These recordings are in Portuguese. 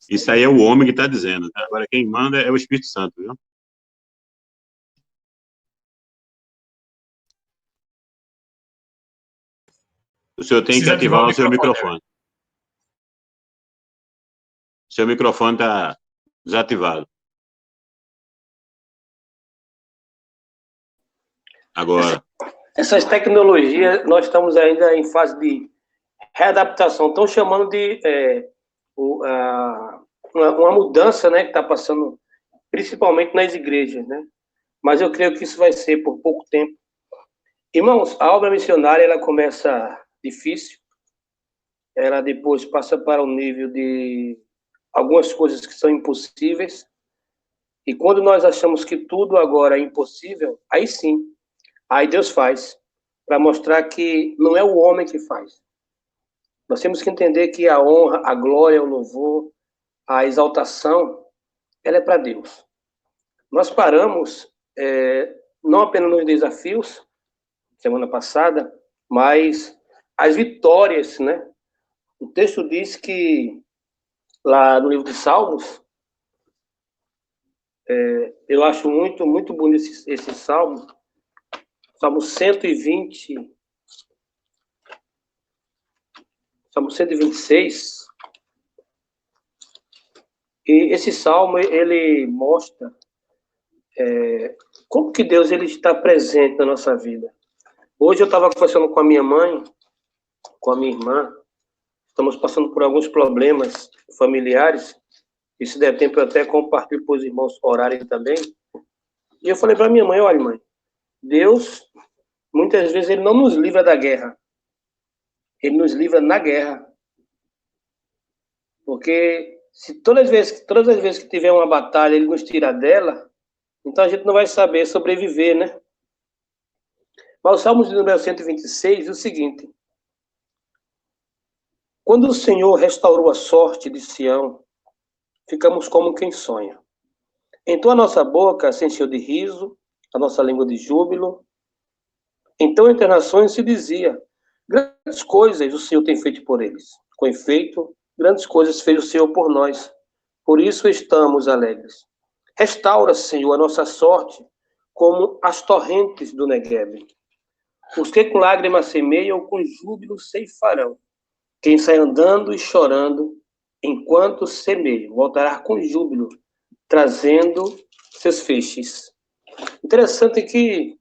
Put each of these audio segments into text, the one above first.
Isso aí é o homem que está dizendo, tá? Agora quem manda é o Espírito Santo, viu? O senhor tem que ativar o seu microfone. Seu microfone está desativado. Agora. Essas tecnologias, nós estamos ainda em fase de readaptação. Estão chamando de uma mudança, né, que está passando, principalmente nas igrejas, né? Mas eu creio que isso vai ser por pouco tempo. Irmãos, a obra missionária, ela começa difícil, ela depois passa para o nível de algumas coisas que são impossíveis, e quando nós achamos que tudo agora é impossível, aí sim, aí Deus faz, para mostrar que não é o homem que faz. Nós temos que entender que a honra, a glória, o louvor, a exaltação, ela é para Deus. Nós paramos, não apenas nos desafios, semana passada, mas as vitórias, né? O texto diz que, lá no livro de Salmos, eu acho muito, muito bonito esse salmo, Salmo 120, Salmo 126, e esse salmo, ele mostra como que Deus ele está presente na nossa vida. Hoje eu estava conversando com a minha mãe, com a minha irmã, estamos passando por alguns problemas familiares, e se der tempo eu até compartilho para os irmãos orarem também. E eu falei para minha mãe, olha mãe, Deus, muitas vezes ele não nos livra da guerra, ele nos livra na guerra. Porque se todas as vezes que tiver uma batalha ele nos tirar dela, então a gente não vai saber sobreviver, né? Mas o Salmo de número 126 diz o seguinte: quando o Senhor restaurou a sorte de Sião, ficamos como quem sonha. Então a nossa boca se encheu de riso, a nossa língua de júbilo. Então entre as nações se dizia: grandes coisas o Senhor tem feito por eles. Com efeito, grandes coisas fez o Senhor por nós. Por isso estamos alegres. Restaura, Senhor, a nossa sorte, como as torrentes do Negueb. Os que com lágrimas semeiam, com júbilo ceifarão. Quem sai andando e chorando, enquanto semeia, voltará com júbilo, trazendo seus feixes. Interessante que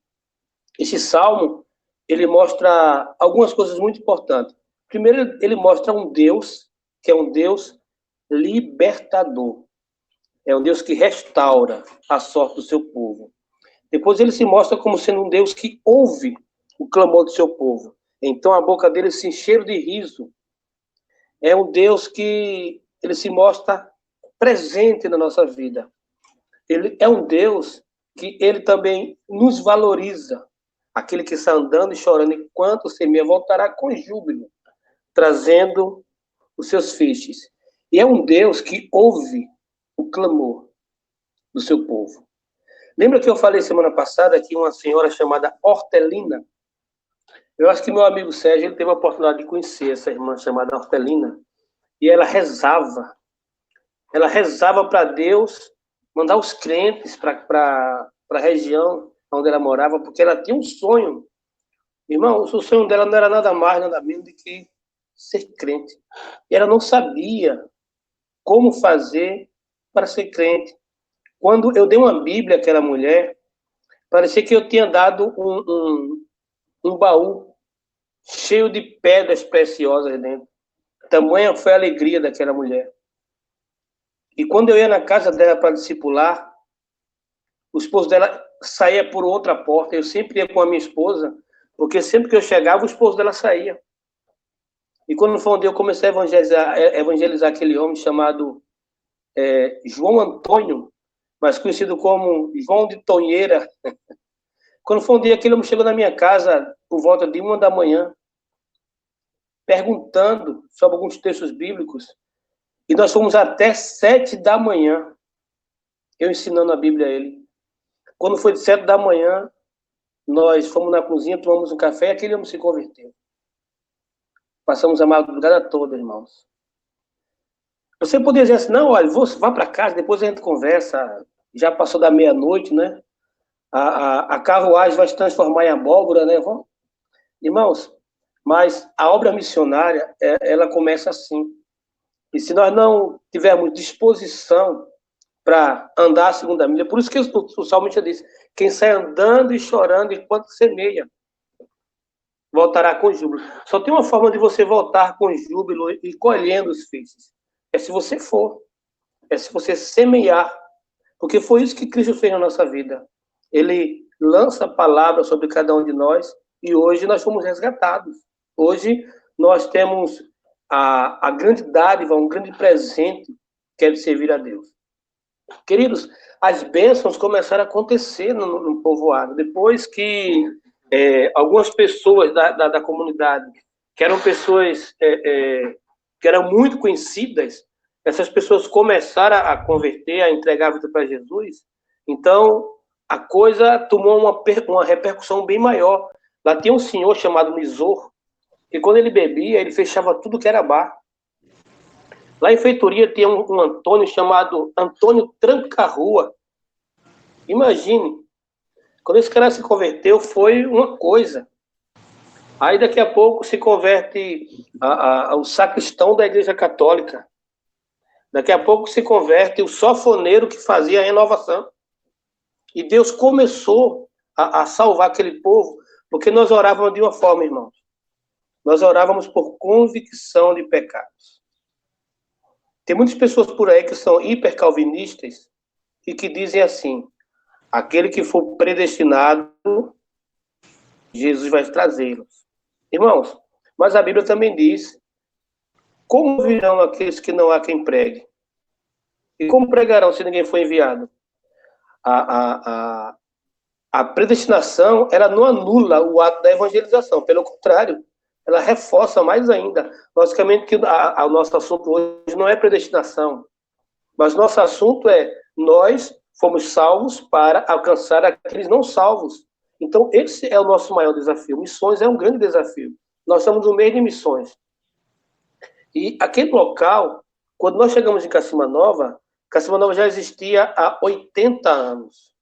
esse salmo, ele mostra algumas coisas muito importantes. Primeiro, ele mostra um Deus, que é um Deus libertador. É um Deus que restaura a sorte do seu povo. Depois ele se mostra como sendo um Deus que ouve o clamor do seu povo. Então a boca dele se encheu de riso. É um Deus que ele se mostra presente na nossa vida. Ele é um Deus que ele também nos valoriza. Aquele que está andando e chorando enquanto semeia voltará com júbilo, trazendo os seus feixes. E é um Deus que ouve o clamor do seu povo. Lembra que eu falei semana passada que uma senhora chamada Hortelina, eu acho que meu amigo Sérgio ele teve a oportunidade de conhecer essa irmã chamada Hortelina, e ela rezava para Deus mandar os crentes para a região onde ela morava, porque ela tinha um sonho. Irmão, o sonho dela não era nada mais, nada menos do que ser crente. E ela não sabia como fazer para ser crente. Quando eu dei uma Bíblia àquela mulher, parecia que eu tinha dado um baú cheio de pedras preciosas dentro. Tamanha foi a alegria daquela mulher. E quando eu ia na casa dela para discipular, o esposo dela saía por outra porta. Eu sempre ia com a minha esposa, porque sempre que eu chegava, o esposo dela saía. E quando foi um dia, eu comecei a evangelizar aquele homem chamado João Antônio, mais conhecido como João de Tonheira. Quando foi um dia, aquele homem chegou na minha casa por volta de 1 da manhã, perguntando sobre alguns textos bíblicos, e nós fomos até 7 da manhã, eu ensinando a Bíblia a ele. Quando foi de 7 da manhã, nós fomos na cozinha, tomamos um café, e aquele homem se converteu. Passamos a madrugada toda, irmãos. Você poderia dizer assim, não, olha, vá para casa, depois a gente conversa, já passou da meia-noite, né? A carruagem vai se transformar em abóbora, né? Irmãos, mas a obra missionária, ela começa assim. E se nós não tivermos disposição para andar a segunda milha, por isso que o salmista diz, quem sai andando e chorando enquanto semeia, voltará com júbilo. Só tem uma forma de você voltar com júbilo e colhendo os feixes. É se você for. É se você semear. Porque foi isso que Cristo fez na nossa vida. Ele lança a palavra sobre cada um de nós e hoje nós fomos resgatados. Hoje nós temos a grande dádiva, um grande presente que é de servir a Deus. Queridos, as bênçãos começaram a acontecer no povoado. Depois que algumas pessoas da comunidade, que eram pessoas que eram muito conhecidas, essas pessoas começaram a converter, a entregar a vida para Jesus, então a coisa tomou uma repercussão bem maior. Lá tinha um senhor chamado Misor, que quando ele bebia, ele fechava tudo que era bar. Lá em Feitoria tinha um Antônio chamado Antônio Tranca-Rua. Imagine, quando esse cara se converteu, foi uma coisa. Aí daqui a pouco se converte o sacristão da Igreja Católica. Daqui a pouco se converte o sofoneiro que fazia a renovação. E Deus começou a salvar aquele povo, porque nós orávamos de uma forma, irmãos. Nós orávamos por convicção de pecados. Tem muitas pessoas por aí que são hipercalvinistas e que dizem assim, aquele que for predestinado, Jesus vai trazê-los. Irmãos, mas a Bíblia também diz, como virão aqueles que não há quem pregue? E como pregarão se ninguém for enviado? A predestinação, ela não anula o ato da evangelização, pelo contrário, ela reforça mais ainda. Logicamente que o nosso assunto hoje não é predestinação, mas nosso assunto é nós fomos salvos para alcançar aqueles não salvos. Então, esse é o nosso maior desafio. Missões é um grande desafio. Nós estamos no meio de missões. E aquele local, quando nós chegamos em Cacimba Nova já existia há 80 anos.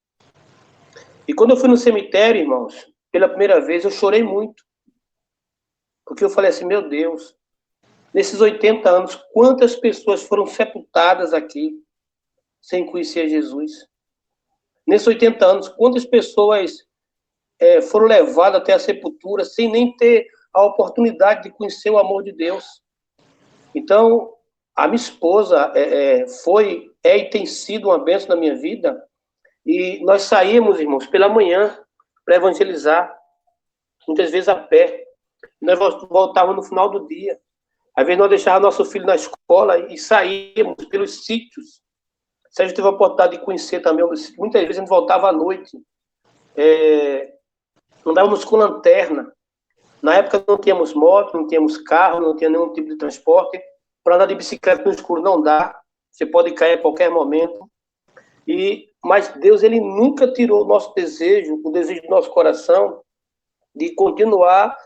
E quando eu fui no cemitério, irmãos, pela primeira vez, eu chorei muito. Porque eu falei assim, meu Deus, nesses 80 anos, quantas pessoas foram sepultadas aqui sem conhecer Jesus? Nesses 80 anos, quantas pessoas foram levadas até a sepultura sem nem ter a oportunidade de conhecer o amor de Deus? Então, a minha esposa foi e tem sido uma bênção na minha vida. E nós saímos, irmãos, pela manhã para evangelizar, muitas vezes a pé. Nós voltávamos no final do dia. Às vezes nós deixávamos nosso filho na escola e saímos pelos sítios. Sérgio teve a oportunidade de conhecer também. Muitas vezes a gente voltava à noite. Andávamos com lanterna. Na época não tínhamos moto, não tínhamos carro, não tinha nenhum tipo de transporte. Para andar de bicicleta no escuro não dá. Você pode cair a qualquer momento. Mas Deus, ele nunca tirou o nosso desejo, o desejo do nosso coração, de continuar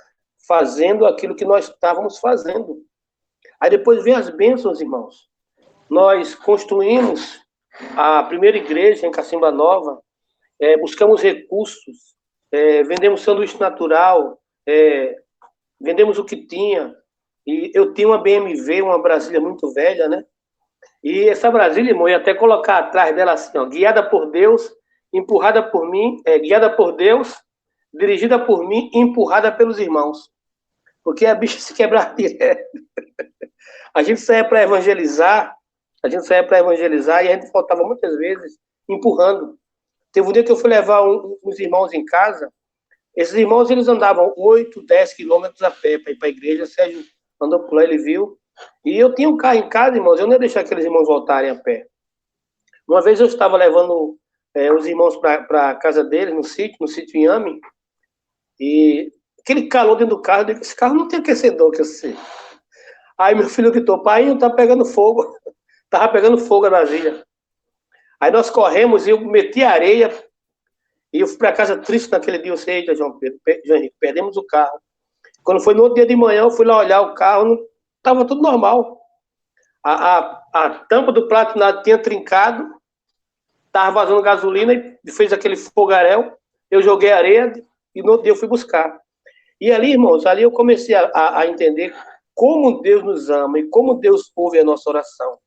fazendo aquilo que nós estávamos fazendo. Aí depois vem as bênçãos, irmãos. Nós construímos a primeira igreja em Cacimba Nova, buscamos recursos, vendemos sanduíche natural, vendemos o que tinha. E eu tinha uma BMW, uma Brasília muito velha, né? E essa Brasília, irmão, eu ia até colocar atrás dela assim, ó, guiada por Deus, empurrada por mim, guiada por Deus, dirigida por mim e empurrada pelos irmãos. Porque a bicha se quebrar direto. A gente saía para evangelizar e a gente faltava muitas vezes empurrando. Teve um dia que eu fui levar uns irmãos em casa, esses irmãos, eles andavam 8, 10 quilômetros a pé para ir para a igreja, o Sérgio andou por lá, ele viu. E eu tinha um carro em casa, irmãos, eu não ia deixar aqueles irmãos voltarem a pé. Uma vez eu estava levando os irmãos para a casa deles, no sítio Inhame, e aquele calor dentro do carro, eu digo, esse carro não tem aquecedor, que eu sei. Aí meu filho gritou, pai, não tá pegando fogo. Tava pegando fogo a Brasília. Aí nós corremos e eu meti areia, e eu fui para casa triste naquele dia, eu sei, João Henrique, perdemos o carro. Quando foi no outro dia de manhã, eu fui lá olhar o carro, estava tudo normal. A tampa do platinado tinha trincado, estava vazando gasolina e fez aquele fogaréu. Eu joguei areia e no outro dia eu fui buscar. E ali, irmãos, ali eu comecei a entender como Deus nos ama e como Deus ouve a nossa oração.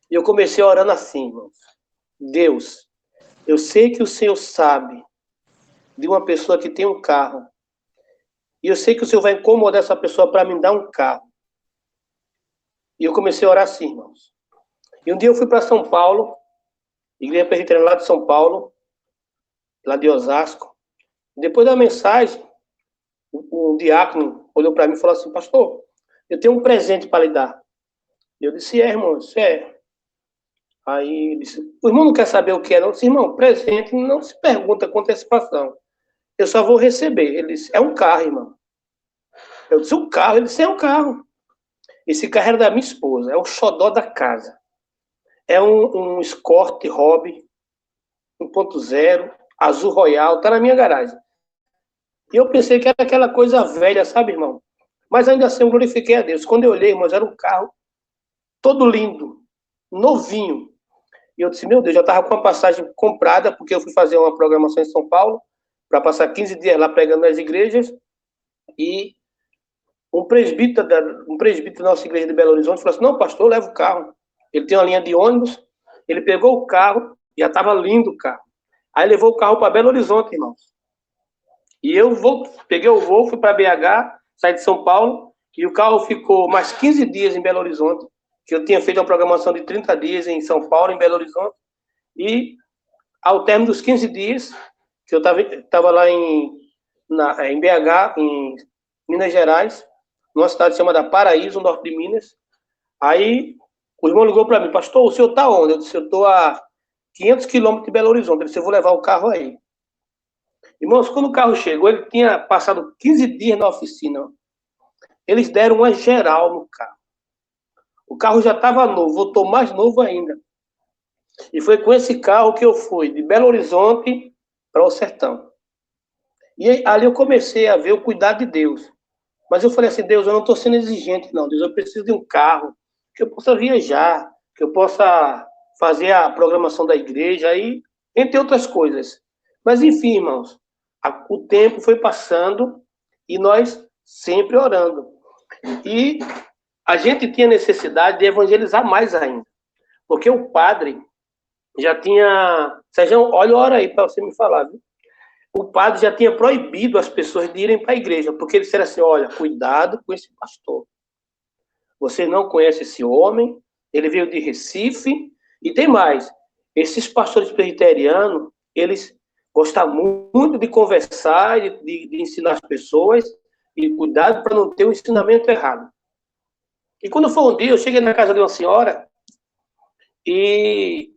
E eu comecei orando assim, irmãos. Deus, eu sei que o Senhor sabe de uma pessoa que tem um carro. E eu sei que o Senhor vai incomodar essa pessoa para me dar um carro. E eu comecei a orar assim, irmãos. E um dia eu fui para São Paulo, igreja presbiteriana lá de São Paulo, lá de Osasco. Depois da mensagem, o diácono olhou para mim e falou assim, pastor, eu tenho um presente para lhe dar. E eu disse, irmão, isso é. Aí ele disse, o irmão não quer saber o que é, não. Eu disse, irmão, presente não se pergunta com antecipação. Eu só vou receber. Ele disse, é um carro, irmão. Eu disse, um carro? Ele disse, é um carro. Esse carro era da minha esposa, é o xodó da casa. É um Escort Hobby 1.0, azul royal, tá na minha garagem. E eu pensei que era aquela coisa velha, sabe, irmão? Mas ainda assim eu glorifiquei a Deus. Quando eu olhei, irmãos, era um carro todo lindo, novinho. E eu disse, meu Deus, já estava com a passagem comprada, porque eu fui fazer uma programação em São Paulo, para passar 15 dias lá pregando nas igrejas. E um presbítero da nossa igreja de Belo Horizonte falou assim, não, pastor, leva o carro. Ele tem uma linha de ônibus, ele pegou o carro, já estava lindo o carro. Aí levou o carro para Belo Horizonte, irmãos. E eu peguei o voo, fui para BH, saí de São Paulo, e o carro ficou mais 15 dias em Belo Horizonte, que eu tinha feito uma programação de 30 dias em São Paulo, em Belo Horizonte, e ao término dos 15 dias, que eu estava lá em BH, em Minas Gerais, numa cidade chamada Paraíso, no norte de Minas, aí o irmão ligou para mim, pastor, o senhor está onde? Eu disse, eu estou a 500 quilômetros de Belo Horizonte. Ele disse, eu vou levar o carro aí. Irmãos, quando o carro chegou, ele tinha passado 15 dias na oficina. Eles deram uma geral no carro. O carro já estava novo, voltou mais novo ainda. E foi com esse carro que eu fui de Belo Horizonte para o Sertão. E ali eu comecei a ver o cuidado de Deus. Mas eu falei assim, Deus, eu não estou sendo exigente, não. Deus, eu preciso de um carro que eu possa viajar, que eu possa fazer a programação da igreja, e entre outras coisas. Mas, enfim, irmãos, o tempo foi passando e nós sempre orando. E a gente tinha necessidade de evangelizar mais ainda. Porque o padre já tinha... Sérgio, olha a hora aí para você me falar, viu? O padre já tinha proibido as pessoas de irem para a igreja, porque ele disseram assim, olha, cuidado com esse pastor. Você não conhece esse homem, ele veio de Recife, e tem mais. Esses pastores presbiterianos, eles gostam muito de conversar, de ensinar as pessoas, e cuidado para não ter um ensinamento errado. E quando foi um dia, eu cheguei na casa de uma senhora, e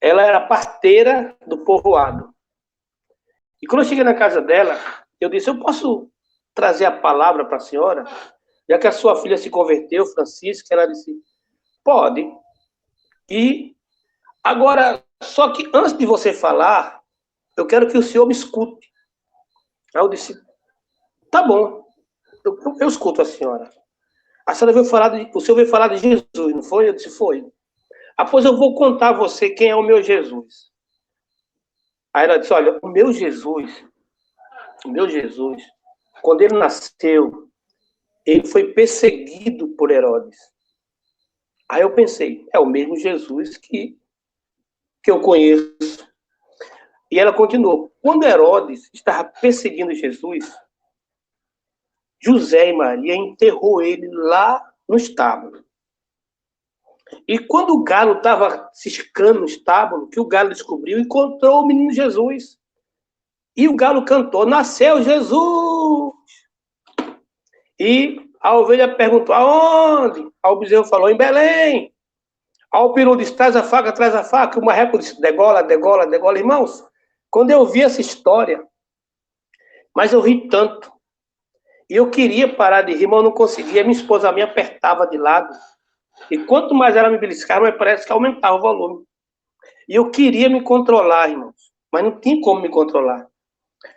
ela era parteira do povoado. E quando eu cheguei na casa dela, eu disse, eu posso trazer a palavra para a senhora? Já que a sua filha se converteu, Francisca, ela disse, pode. E agora, só que antes de você falar, eu quero que o senhor me escute. Aí eu disse, tá bom, eu escuto a senhora. A senhora o senhor veio falar de Jesus, não foi? Eu disse, foi. Ah, pois eu vou contar a você quem é o meu Jesus. Aí ela disse, olha, o meu Jesus, quando ele nasceu, ele foi perseguido por Herodes. Aí eu pensei, é o mesmo Jesus que eu conheço. E ela continuou, quando Herodes estava perseguindo Jesus, José e Maria enterrou ele lá no estábulo. E quando o galo estava ciscando no estábulo, que o galo descobriu, encontrou o menino Jesus. E o galo cantou, nasceu Jesus! E a ovelha perguntou, aonde? Aí o bezerro falou, em Belém. Aí o peru disse, traz a faca. O marreco disse, degola, degola, degola. Irmãos, quando eu vi essa história, mas eu ri tanto. E eu queria parar de rir, mas eu não conseguia. Minha esposa me apertava de lado. E quanto mais ela me beliscava, mais parece que aumentava o volume. E eu queria me controlar, irmãos. Mas não tinha como me controlar.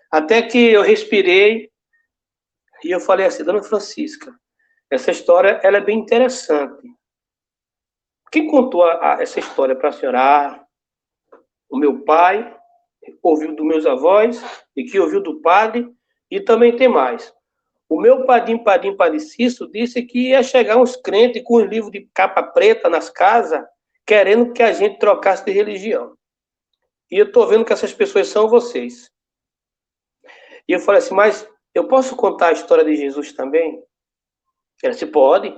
Até que eu respirei e eu falei assim, dona Francisca, essa história ela é bem interessante. Quem contou essa história para a senhora? O meu pai, ouviu dos meus avós, e que ouviu do padre, e também tem mais. O meu Padim Cício disse que ia chegar uns crentes com um livro de capa preta nas casas, querendo que a gente trocasse de religião. E eu estou vendo que essas pessoas são vocês. E eu falei assim, mas eu posso contar a história de Jesus também? Ela disse, pode.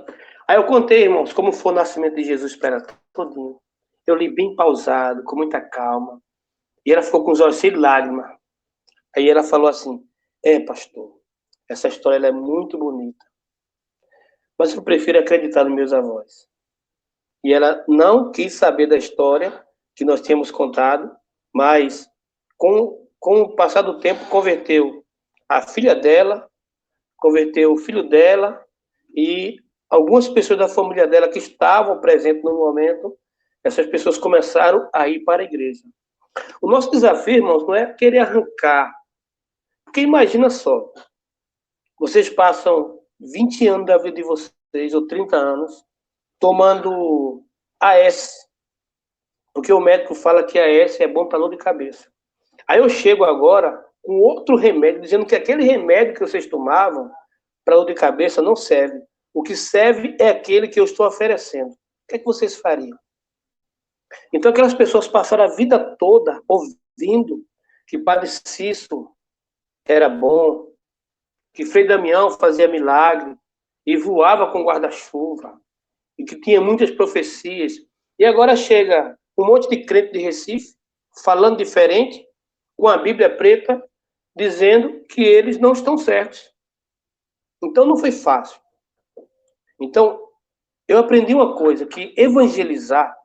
Aí eu contei, irmãos, como foi o nascimento de Jesus para ela todinho. Eu li bem pausado, com muita calma. E ela ficou com os olhos cheios de lágrimas. Aí ela falou assim, pastor, essa história ela é muito bonita, mas eu prefiro acreditar nos meus avós. E ela não quis saber da história que nós tínhamos contado, mas com o passar do tempo converteu a filha dela, converteu o filho dela e algumas pessoas da família dela que estavam presentes no momento, essas pessoas começaram a ir para a igreja. O nosso desafio, irmãos, não é querer arrancar, porque imagina só, vocês passam 20 anos da vida de vocês, ou 30 anos, tomando AS, porque o médico fala que AS é bom para dor de cabeça. Aí eu chego agora com outro remédio, dizendo que aquele remédio que vocês tomavam para dor de cabeça não serve. O que serve é aquele que eu estou oferecendo. O que é que vocês fariam? Então aquelas pessoas passaram a vida toda ouvindo que Padre Cício era bom, que Frei Damião fazia milagre e voava com guarda-chuva, e que tinha muitas profecias. E agora chega um monte de crente de Recife, falando diferente, com a Bíblia preta, dizendo que eles não estão certos. Então não foi fácil. Então, eu aprendi uma coisa, que evangelizar,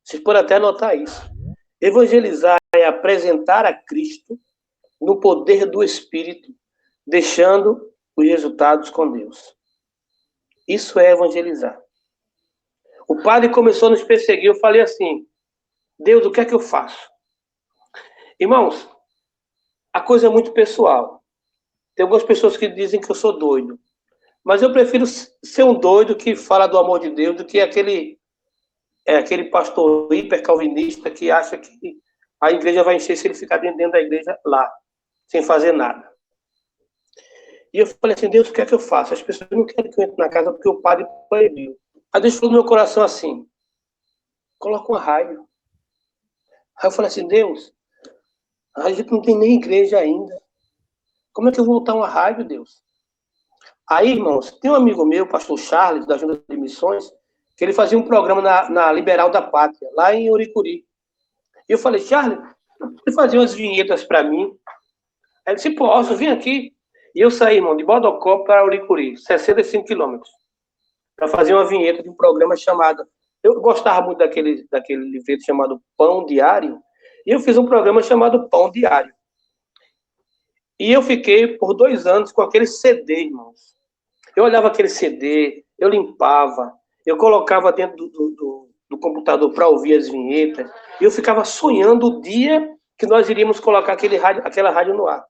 vocês podem até anotar isso, evangelizar é apresentar a Cristo no poder do Espírito, deixando os resultados com Deus. Isso é evangelizar. O padre começou a nos perseguir, eu falei assim, Deus, o que é que eu faço? Irmãos, a coisa é muito pessoal. Tem algumas pessoas que dizem que eu sou doido, mas eu prefiro ser um doido que fala do amor de Deus do que aquele pastor hiper-calvinista que acha que a igreja vai encher se ele ficar dentro da igreja lá, sem fazer nada. E eu falei assim, Deus, o que é que eu faço? As pessoas não querem que eu entre na casa porque o padre proibiu. Aí Deus falou no meu coração assim, coloca uma rádio. Aí eu falei assim, Deus, a gente não tem nem igreja ainda. Como é que eu vou botar uma rádio, Deus? Aí, irmãos, tem um amigo meu, o pastor Charles, da Junta de Missões, que ele fazia um programa na Liberal da Pátria, lá em Uricuri. E eu falei, Charles, você fazia umas vinhetas para mim? Aí ele disse, posso, vem aqui. E eu saí, irmão, de Bodocó para Uricuri, 65 quilômetros, para fazer uma vinheta de um programa chamado... Eu gostava muito daquele livreto chamado Pão Diário, e eu fiz um programa chamado Pão Diário. E eu fiquei por 2 anos com aquele CD, irmãos. Eu olhava aquele CD, eu limpava, eu colocava dentro do computador para ouvir as vinhetas, e eu ficava sonhando o dia que nós iríamos colocar aquela rádio no ar.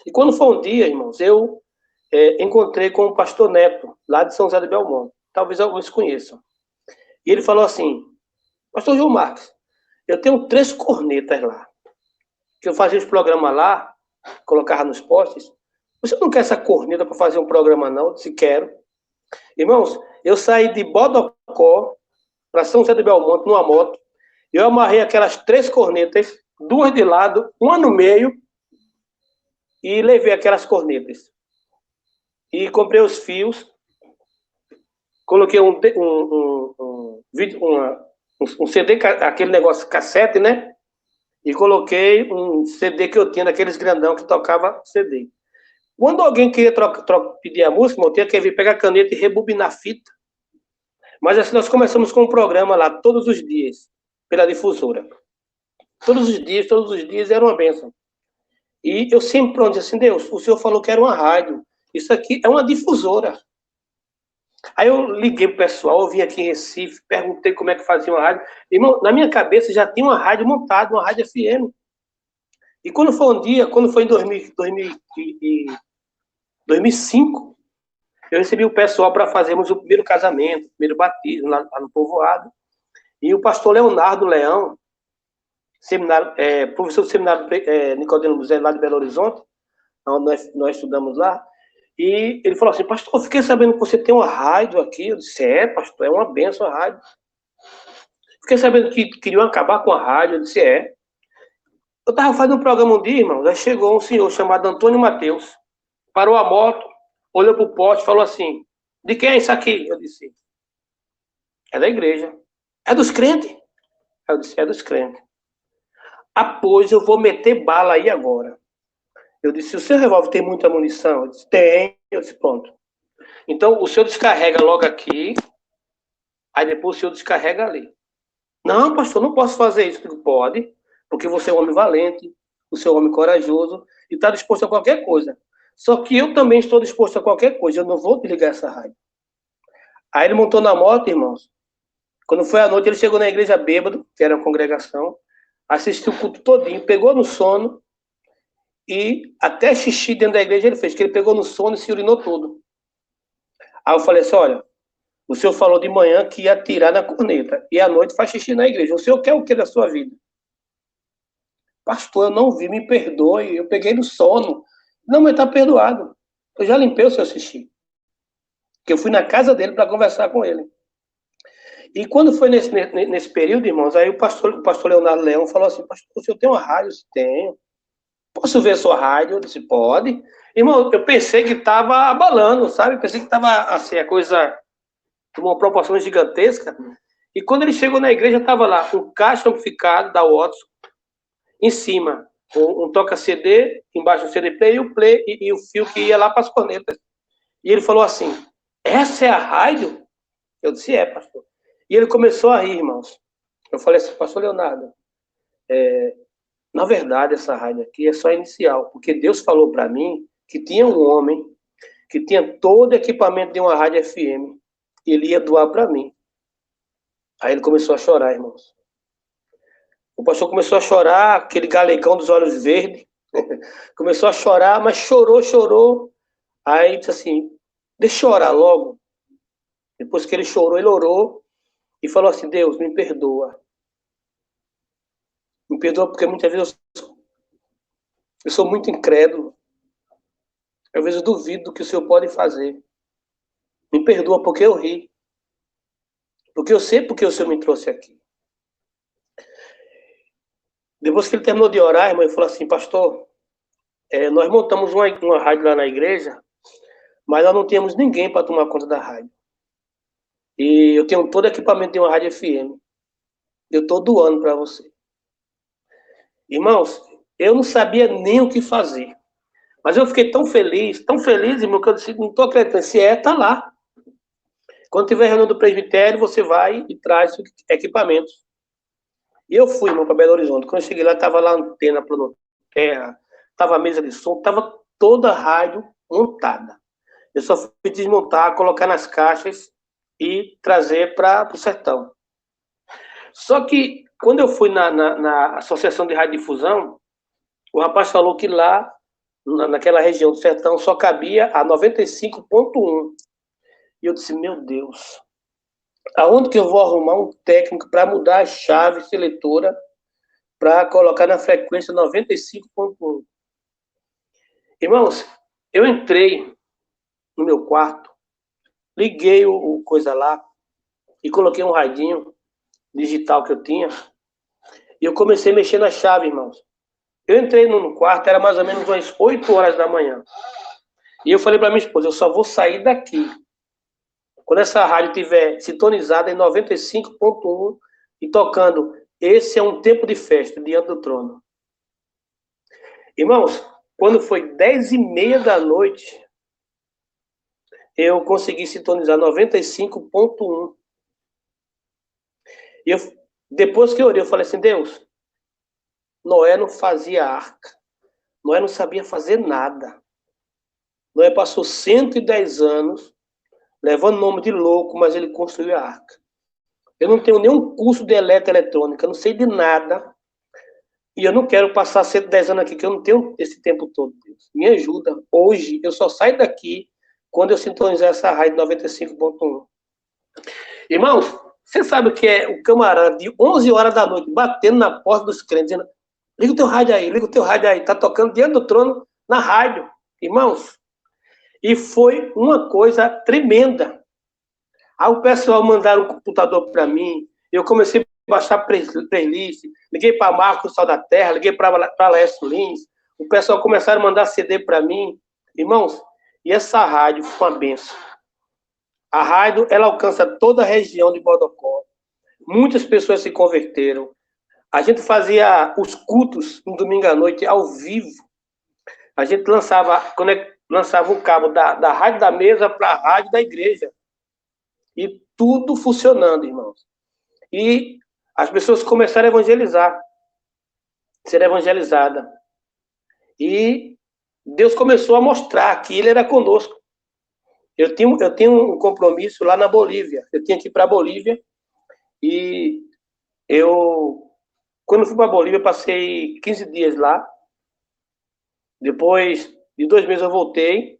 E quando foi um dia, irmãos, eu encontrei com o pastor Neto, lá de São José de Belmonte. Talvez alguns conheçam. E ele falou assim, pastor João Marques, eu tenho 3 cornetas lá, que eu fazia os programas lá, colocava nos postes. Você não quer essa corneta para fazer um programa, não? Eu disse, quero. Irmãos, eu saí de Bodocó para São José de Belmonte numa moto. Eu amarrei aquelas 3 cornetas, 2 de lado, uma no meio, e levei aquelas cornetas. E comprei os fios, coloquei um CD, aquele negócio cassete, né? E coloquei um CD que eu tinha, daqueles grandão que tocava CD. Quando alguém queria pedir a música, eu tinha que vir pegar a caneta e rebobinar a fita. Mas assim, nós começamos com um programa lá, todos os dias, pela difusora. Todos os dias era uma bênção. E eu sempre disse assim, Deus, o Senhor falou que era uma rádio. Isso aqui é uma difusora. Aí eu liguei pro pessoal, eu vim aqui em Recife, perguntei como é que fazia uma rádio. Irmão, na minha cabeça já tinha uma rádio montada, uma rádio FM. E quando foi em 2005, eu recebi o pessoal para fazermos o primeiro casamento, o primeiro batismo lá no povoado. E o pastor Leonardo Leão, professor do seminário Nicodemo José, lá de Belo Horizonte, onde nós estudamos lá, e ele falou assim: pastor, eu fiquei sabendo que você tem uma rádio aqui. Eu disse: pastor, é uma benção a rádio. Fiquei sabendo que queriam acabar com a rádio. Eu disse: Eu estava fazendo um programa um dia, irmão, já chegou um senhor chamado Antônio Mateus, parou a moto, olhou para o poste e falou assim: de quem é isso aqui? Eu disse: é da igreja. É dos crentes? Eu disse: é dos crentes. Pois eu vou meter bala aí agora. Eu disse: o seu revólver tem muita munição? Eu disse: tem. Eu disse: pronto. Então, o senhor descarrega logo aqui, aí depois o senhor descarrega ali. Não, pastor, não posso fazer isso. Eu digo: pode, porque você é um homem valente, você é um homem corajoso e está disposto a qualquer coisa. Só que eu também estou disposto a qualquer coisa, eu não vou desligar essa rádio. Aí ele montou na moto, irmãos. Quando foi à noite, ele chegou na igreja bêbado, que era uma congregação, assistiu o culto todinho, pegou no sono e até xixi dentro da igreja ele fez, que ele pegou no sono e se urinou todo. Aí eu falei assim: olha, o senhor falou de manhã que ia atirar na corneta e à noite faz xixi na igreja. O senhor quer o que da sua vida? Pastor, eu não vi, me perdoe, eu peguei no sono. Não, mas está perdoado. Eu já limpei o seu xixi. Que eu fui na casa dele para conversar com ele. E quando foi nesse período, irmãos, aí o pastor Leonardo Leão falou assim: pastor, o senhor tem uma rádio? Eu disse: tenho. Posso ver a sua rádio? Eu disse: pode. Irmão, eu pensei que estava abalando, sabe? Pensei que estava, assim, a coisa de uma proporção gigantesca. E quando ele chegou na igreja, estava lá um caixa amplificado da Watson, em cima, um toca-CD, embaixo um CD player e o fio que ia lá para as cornetas. E ele falou assim: essa é a rádio? Eu disse: pastor. E ele começou a rir, irmãos. Eu falei assim: pastor Leonardo, na verdade, essa rádio aqui é só inicial, porque Deus falou para mim que tinha um homem que tinha todo o equipamento de uma rádio FM, e ele ia doar para mim. Aí ele começou a chorar, irmãos. O pastor começou a chorar, aquele galegão dos olhos verdes, começou a chorar, mas chorou. Aí disse assim: deixa eu orar logo. Depois que ele chorou, ele orou e falou assim: Deus, me perdoa. Me perdoa porque muitas vezes eu sou muito incrédulo. Às vezes eu duvido do que o Senhor pode fazer. Me perdoa porque eu ri. Porque eu sei porque o Senhor me trouxe aqui. Depois que ele terminou de orar, irmão, ele falou assim: pastor, nós montamos uma rádio lá na igreja, mas nós não tínhamos ninguém para tomar conta da rádio. E eu tenho todo o equipamento de uma rádio FM. Eu estou doando para você. Irmãos, eu não sabia nem o que fazer. Mas eu fiquei tão feliz, irmão, que eu disse: não estou acreditando. Se está lá. Quando tiver reunião do presbitério, você vai e traz equipamentos. E eu fui, irmão, para Belo Horizonte. Quando eu cheguei lá, estava lá a antena Terra, estava a mesa de som, estava toda a rádio montada. Eu só fui desmontar, colocar nas caixas e trazer para o sertão. Só que, quando eu fui na Associação de Radiodifusão, o rapaz falou que lá, naquela região do sertão, só cabia a 95.1. E eu disse: meu Deus, aonde que eu vou arrumar um técnico para mudar a chave seletora para colocar na frequência 95.1? Irmãos, eu entrei no meu quarto, liguei o coisa lá e coloquei um radinho digital que eu tinha e eu comecei a mexer na chave, irmãos. Eu entrei no quarto, era mais ou menos umas 8 horas da manhã. E eu falei para minha esposa: eu só vou sair daqui quando essa rádio estiver sintonizada em 95.1 e tocando Esse é um Tempo de Festa, diante do trono. Irmãos, quando foi 10h30 da noite, eu consegui sintonizar 95.1. E depois que eu orei, eu falei assim: Deus, Noé não fazia arca. Noé não sabia fazer nada. Noé passou 110 anos levando o nome de louco, mas ele construiu a arca. Eu não tenho nenhum curso de eletroeletrônica, não sei de nada. E eu não quero passar 110 anos aqui, que eu não tenho esse tempo todo, Deus. Me ajuda. Hoje, eu só saio daqui quando eu sintonizei essa rádio 95.1. Irmãos, você sabe o que é o camarada de 11 horas da noite batendo na porta dos crentes, dizendo: liga o teu rádio aí, liga o teu rádio aí. Tá tocando diante do trono na rádio. Irmãos, e foi uma coisa tremenda. Aí o pessoal mandaram um computador para mim, eu comecei a baixar playlist, liguei para Marcos Sal da Terra, liguei para Laércio Lins, o pessoal começaram a mandar CD para mim. Irmãos, e essa rádio foi uma benção. A rádio, ela alcança toda a região de Bodocó. Muitas pessoas se converteram. A gente fazia os cultos no domingo à noite ao vivo. A gente lançava o cabo da rádio da mesa para a rádio da igreja. E tudo funcionando, irmãos. E as pessoas começaram a evangelizar, ser evangelizada. E Deus começou a mostrar que Ele era conosco. Eu tinha um compromisso lá na Bolívia. Eu tinha que ir para a Bolívia. E quando fui para a Bolívia, passei 15 dias lá. Depois de 2 meses eu voltei.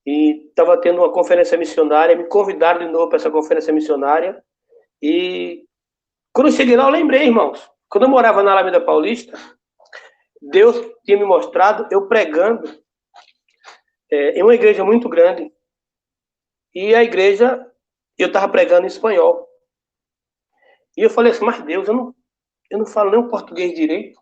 E estava tendo uma conferência missionária. Me convidaram de novo para essa conferência missionária. E quando eu cheguei lá, eu lembrei, irmãos. Quando eu morava na Alameda Paulista, Deus tinha me mostrado eu pregando em uma igreja muito grande. E a igreja, eu estava pregando em espanhol. E eu falei assim: mas Deus, eu não falo nem o português direito.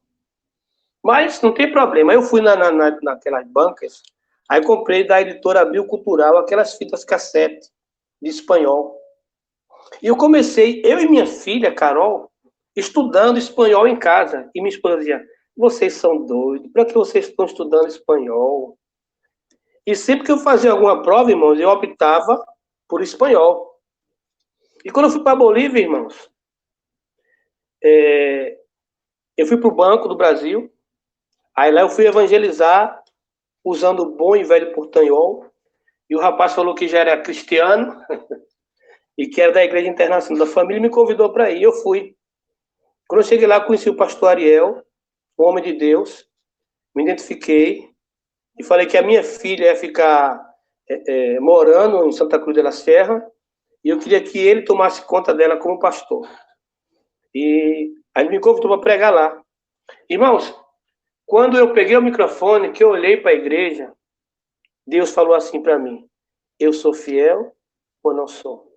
Mas não tem problema. Aí eu fui naquelas bancas, aí comprei da editora Biocultural aquelas fitas cassete de espanhol. E eu comecei, eu e minha filha, Carol, estudando espanhol em casa. E minha esposa dizia: vocês são doidos, para que vocês estão estudando espanhol? E sempre que eu fazia alguma prova, irmãos, eu optava por espanhol. E quando eu fui para a Bolívia, irmãos, eu fui para o Banco do Brasil, aí lá eu fui evangelizar usando o bom e velho portanhol, e o rapaz falou que já era cristiano e que era da Igreja Internacional da Família e me convidou para ir. Eu fui. Quando eu cheguei lá, conheci o pastor Ariel, um homem de Deus, me identifiquei e falei que a minha filha ia ficar morando em Santa Cruz de la Sierra e eu queria que ele tomasse conta dela como pastor. E aí ele me convidou para pregar lá. Irmãos, quando eu peguei o microfone, que eu olhei para a igreja, Deus falou assim para mim: eu sou fiel ou não sou?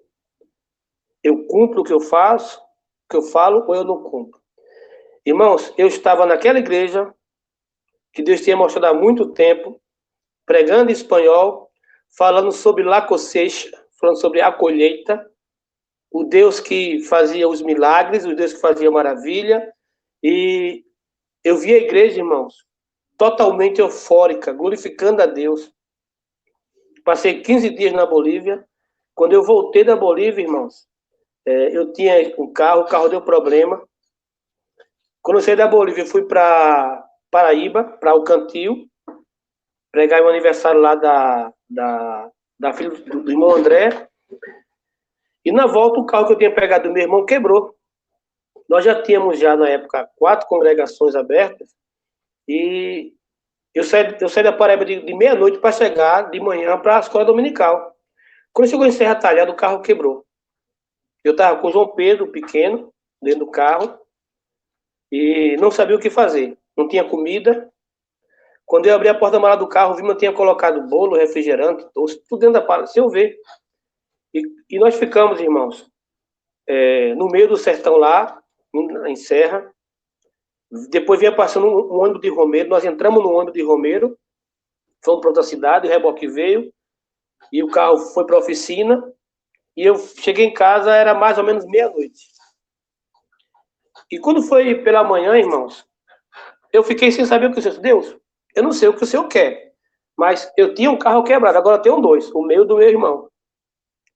Eu cumpro o que eu faço, o que eu falo, ou eu não cumpro? Irmãos, eu estava naquela igreja que Deus tinha mostrado há muito tempo, pregando em espanhol, falando sobre la cosecha, falando sobre a colheita, o Deus que fazia os milagres, o Deus que fazia maravilha. E eu vi a igreja, irmãos, totalmente eufórica, glorificando a Deus. Passei 15 dias na Bolívia. Quando eu voltei da Bolívia, irmãos, eu tinha um carro, o carro deu problema. Quando eu saí da Bolívia, eu fui para Paraíba, para Alcantil, pregar o aniversário lá da filha do irmão André. E na volta, o carro que eu tinha pegado do meu irmão quebrou. Nós já tínhamos, na época, 4 congregações abertas. E eu saí da Paraíba de meia-noite para chegar de manhã para a escola dominical. Quando chegou em Serra Talhada, o carro quebrou. Eu estava com o João Pedro, pequeno, dentro do carro, e não sabia o que fazer. Não tinha comida. Quando eu abri a porta-mala do carro, vi que eu tinha colocado bolo, refrigerante, doce, tudo dentro da pala, sem eu ver. E nós ficamos, irmãos, no meio do sertão lá, em Serra. Depois vinha passando um ônibus de Romeiro, nós entramos no ônibus de Romeiro, fomos para outra cidade, o reboque veio, e o carro foi para a oficina, e eu cheguei em casa, era mais ou menos meia-noite. E quando foi pela manhã, irmãos, eu fiquei sem saber o que eu disse: Deus, eu não sei o que o Senhor quer, mas eu tinha um carro quebrado, agora eu tenho 2, o meu e do meu irmão.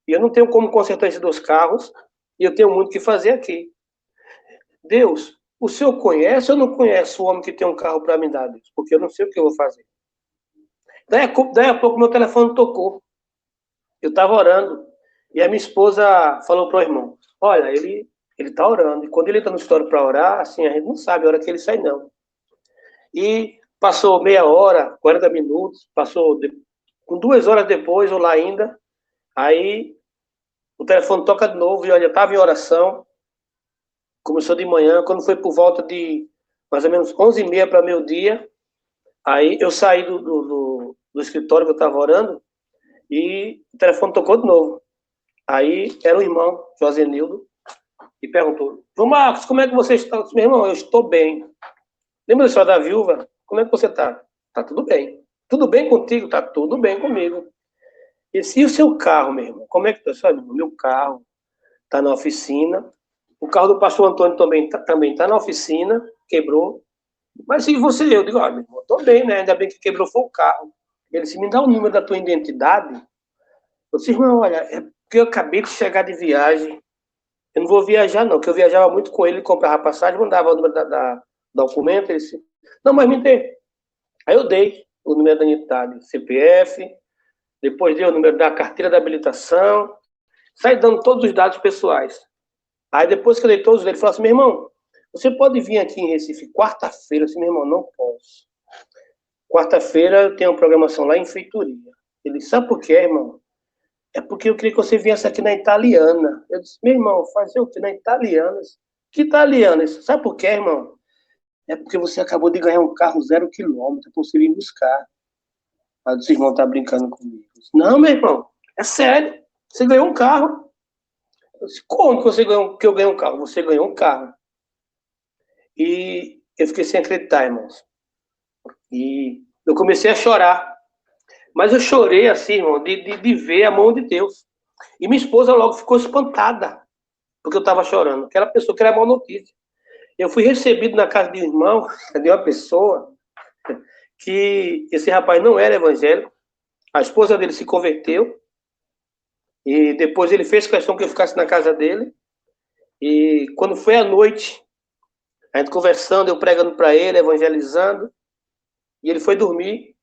E eu não tenho como consertar esses 2 carros, e eu tenho muito o que fazer aqui. Deus, o Senhor conhece ou não conhece o homem que tem um carro para me dar, Deus? Porque eu não sei o que eu vou fazer. Daí a pouco meu telefone tocou. Eu estava orando. E a minha esposa falou para o irmão: olha, ele está orando. E quando ele está no escritório para orar, assim, a gente não sabe a hora que ele sai, não. E passou meia hora, 40 minutos, passou Com 2 horas depois, ou lá ainda, aí o telefone toca de novo e olha, eu estava em oração, começou de manhã, quando foi por volta de mais ou menos 11h30 para meio-dia, aí eu saí do escritório que eu estava orando e o telefone tocou de novo. Aí era o irmão, Josenildo, e perguntou, João Marcos, como é que você está? Eu disse, meu irmão, eu estou bem. Lembra da história da viúva? Como é que você está? Está tudo bem. Tudo bem contigo? Está tudo bem comigo. E o seu carro, meu irmão? Como é que está? O meu carro está na oficina. O carro do pastor Antônio também tá na oficina, quebrou. Mas se você, eu digo, olha, meu irmão, estou bem, né? Ainda bem que quebrou foi o carro. Ele disse, me dá o número da tua identidade. Eu disse, irmão, olha, é porque eu acabei de chegar de viagem. Eu não vou viajar, não, porque eu viajava muito com ele, comprava passagem, mandava o número da documento. Ele disse, não, mas me dê. Aí eu dei o número da identidade, CPF, depois dei o número da carteira de habilitação, saí dando todos os dados pessoais. Aí depois que eu dei todos, ele falou assim, meu irmão, você pode vir aqui em Recife quarta-feira? Eu disse, meu irmão, não posso. Quarta-feira eu tenho uma programação lá em Feitoria. Ele disse, sabe por quê, irmão? É porque eu queria que você viesse aqui na Italiana. Eu disse, meu irmão, fazer o quê na Italiana? Que Italiana? Disse, sabe por quê, irmão? É porque você acabou de ganhar um carro 0 quilômetro para você vir buscar. Aí o irmão tá brincando comigo. Eu disse, não, meu irmão, é sério. Você ganhou um carro. Eu disse, como que você ganhou, que eu ganhei um carro? Você ganhou um carro. E eu fiquei sem acreditar, irmãos. E eu comecei a chorar. Mas eu chorei assim, irmão, de ver a mão de Deus. E minha esposa logo ficou espantada, porque eu estava chorando. Aquela pessoa que era má notícia. Eu fui recebido na casa de um irmão, de uma pessoa, que esse rapaz não era evangélico. A esposa dele se converteu. E depois ele fez questão que eu ficasse na casa dele. E quando foi à noite, a gente conversando, eu pregando para ele, evangelizando. E ele foi dormir.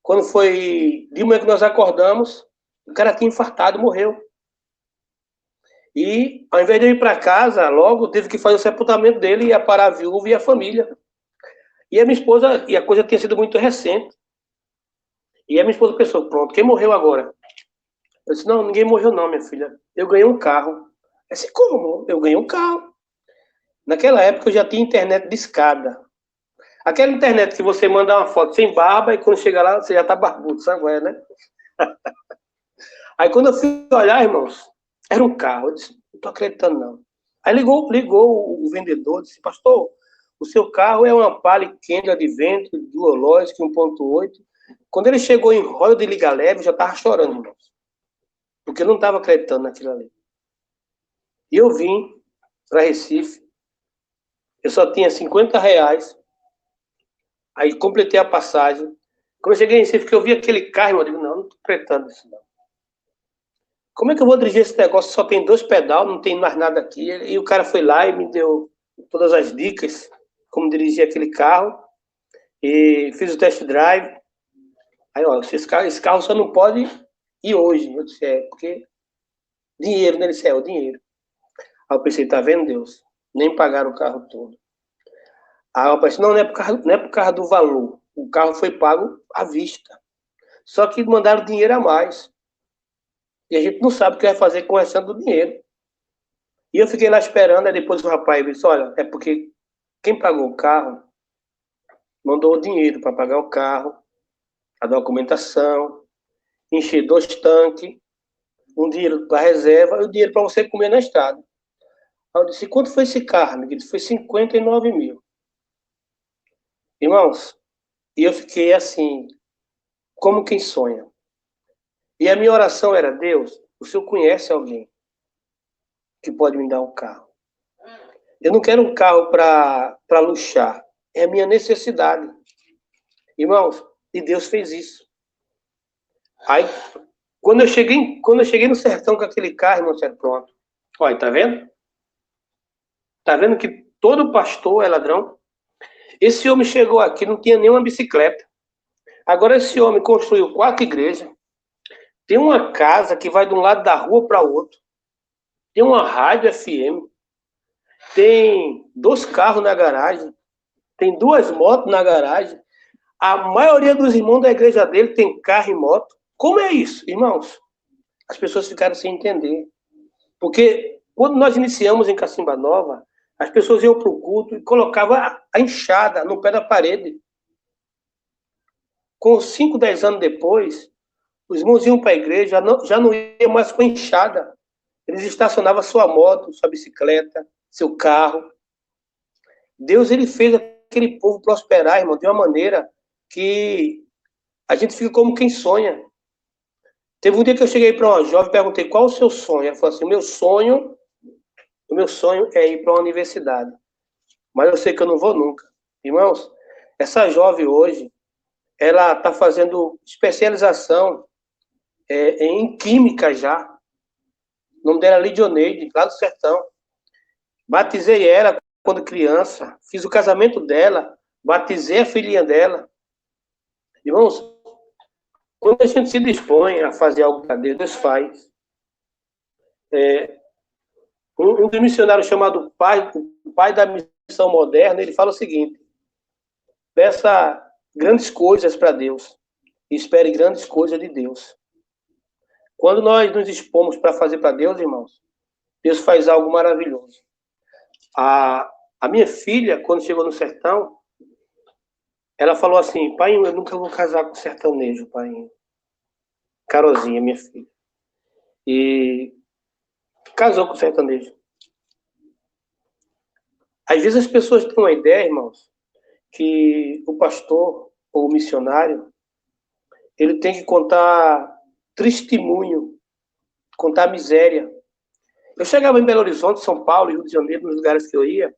Quando foi de manhã que nós acordamos, o cara tinha infartado, morreu. E, ao invés de eu ir para casa, logo teve que fazer o sepultamento dele, ia parar a viúva e a família. E a minha esposa, e a coisa tinha sido muito recente. E a minha esposa pensou, pronto, quem morreu agora? Eu disse, não, ninguém morreu não, minha filha. Eu ganhei um carro. Eu disse, como? Eu ganhei um carro. Naquela época eu já tinha internet de escada. Aquela internet que você manda uma foto sem barba e quando chega lá você já tá barbudo, sabe, né? Aí quando eu fui olhar, irmãos, era um carro. Eu disse, não tô acreditando não. Aí ligou o vendedor, disse, pastor, o seu carro é uma Palio Kendra de vento, Duologic 1.8. Quando ele chegou em Royal de Liga Leve, eu já tava chorando, irmãos. Porque eu não estava acreditando naquilo ali. E eu vim para Recife, eu só tinha R$ 50. Aí completei a passagem. Quando eu cheguei em Recife, que eu vi aquele carro, eu digo, não estou acreditando nisso não. Como é que eu vou dirigir esse negócio? Só tem 2 pedal, não tem mais nada aqui. E o cara foi lá e me deu todas as dicas, como dirigir aquele carro. E fiz o test drive. Aí, ó, esse carro só não pode ir hoje. Eu disse, porque dinheiro, né? Ele disse, o dinheiro. Aí eu pensei, tá vendo, Deus? Nem pagaram o carro todo. Aí eu pensei, não é por causa do valor. O carro foi pago à vista. Só que mandaram dinheiro a mais. E a gente não sabe o que vai fazer com o restante do dinheiro. E eu fiquei lá esperando, aí depois o rapaz disse, olha, é porque quem pagou o carro mandou o dinheiro para pagar o carro, a documentação, encher 2 tanques, um dinheiro para reserva e o dinheiro para você comer na estrada. Aí eu disse, quanto foi esse carro? Ele disse, foi 59 mil. Irmãos, e eu fiquei assim, como quem sonha. E a minha oração era, Deus, o Senhor conhece alguém que pode me dar um carro. Eu não quero um carro para luxar, é a minha necessidade. Irmãos, e Deus fez isso. Aí, quando eu cheguei no sertão com aquele carro, irmão, disseram, pronto. Olha, tá vendo? Tá vendo que todo pastor é ladrão? Esse homem chegou aqui, não tinha nenhuma bicicleta. Agora esse homem construiu 4 igrejas. Tem uma casa que vai de um lado da rua para o outro. Tem uma rádio FM. Tem 2 carros na garagem. Tem 2 motos na garagem. A maioria dos irmãos da igreja dele tem carro e moto. Como é isso, irmãos? As pessoas ficaram sem entender. Porque quando nós iniciamos em Cacimba Nova, as pessoas iam para o culto e colocavam a enxada no pé da parede. Com 5, 10 anos depois, os irmãos iam para a igreja, já não iam mais com enxada. Eles estacionavam sua moto, sua bicicleta, seu carro. Deus, ele fez aquele povo prosperar, irmão, de uma maneira que a gente fica como quem sonha. Teve um dia que eu cheguei para uma jovem e perguntei qual o seu sonho. Ela falou assim, o meu sonho é ir para uma universidade. Mas eu sei que eu não vou nunca. Irmãos, essa jovem hoje, ela está fazendo especialização em química já. O nome dela é Lidioneide, lá do sertão. Batizei ela quando criança, fiz o casamento dela, batizei a filhinha dela. Irmãos, quando a gente se dispõe a fazer algo para Deus, Deus faz. Um dos missionários chamado o pai da missão moderna, ele fala o seguinte, peça grandes coisas para Deus e espere grandes coisas de Deus. Quando nós nos dispomos para fazer para Deus, irmãos, Deus faz algo maravilhoso. A minha filha, quando chegou no sertão, ela falou assim, pai, eu nunca vou casar com sertanejo, pai. Carozinha, minha filha. E casou com sertanejo. Às vezes as pessoas têm uma ideia, irmãos, que o pastor ou o missionário, ele tem que contar testemunho, contar miséria. Eu chegava em Belo Horizonte, São Paulo, Rio de Janeiro, nos lugares que eu ia,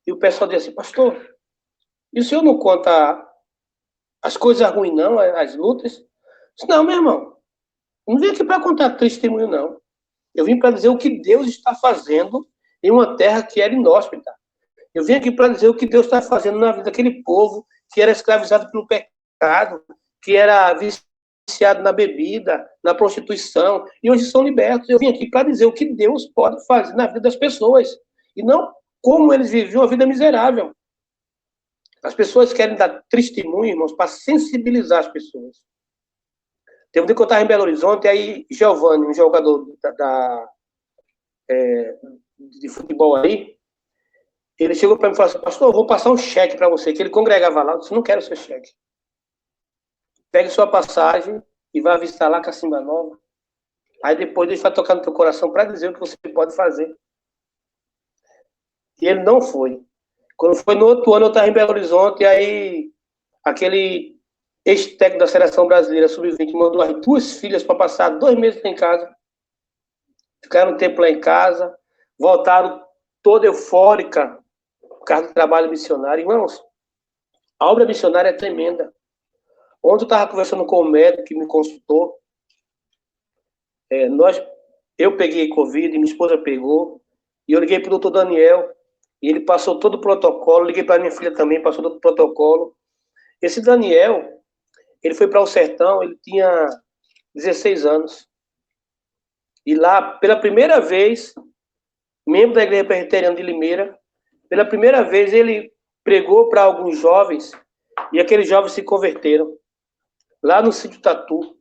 e o pessoal dizia assim, pastor, e o senhor não conta as coisas ruins, não, as lutas? Eu disse, não, meu irmão, eu não vim aqui para contar testemunho, não. Eu vim para dizer o que Deus está fazendo em uma terra que era inóspita. Eu vim aqui para dizer o que Deus está fazendo na vida daquele povo que era escravizado pelo pecado, que era viciado na bebida, na prostituição, e hoje são libertos. Eu vim aqui para dizer o que Deus pode fazer na vida das pessoas, e não como eles viviam a vida miserável. As pessoas querem dar testemunho, irmãos, para sensibilizar as pessoas. Teve um dia que eu estava em Belo Horizonte, e aí Giovanni, um jogador de futebol aí, ele chegou para mim e falou assim, pastor, eu vou passar um cheque para você, que ele congregava lá, eu disse, não quero seu cheque. Pegue sua passagem e vá visitar lá Cacimba Nova. Aí depois Deus vai tocar no teu coração para dizer o que você pode fazer. E ele não foi. Quando foi no outro ano, eu estava em Belo Horizonte, e aí aquele ex-técnico da Seleção Brasileira Sub-20 mandou as 2 filhas para passar 2 meses em casa. Ficaram um tempo lá em casa, voltaram toda eufórica por causa do trabalho missionário. Irmãos, a obra missionária é tremenda. Ontem eu estava conversando com o médico que me consultou. Eu peguei Covid, minha esposa pegou, e eu liguei para o doutor Daniel, e ele passou todo o protocolo, liguei para minha filha também, passou todo o protocolo. Esse Daniel, ele foi para o sertão, ele tinha 16 anos. E lá, pela primeira vez, membro da Igreja Presbiteriana de Limeira, pela primeira vez ele pregou para alguns jovens, e aqueles jovens se converteram, lá no sítio Tatu.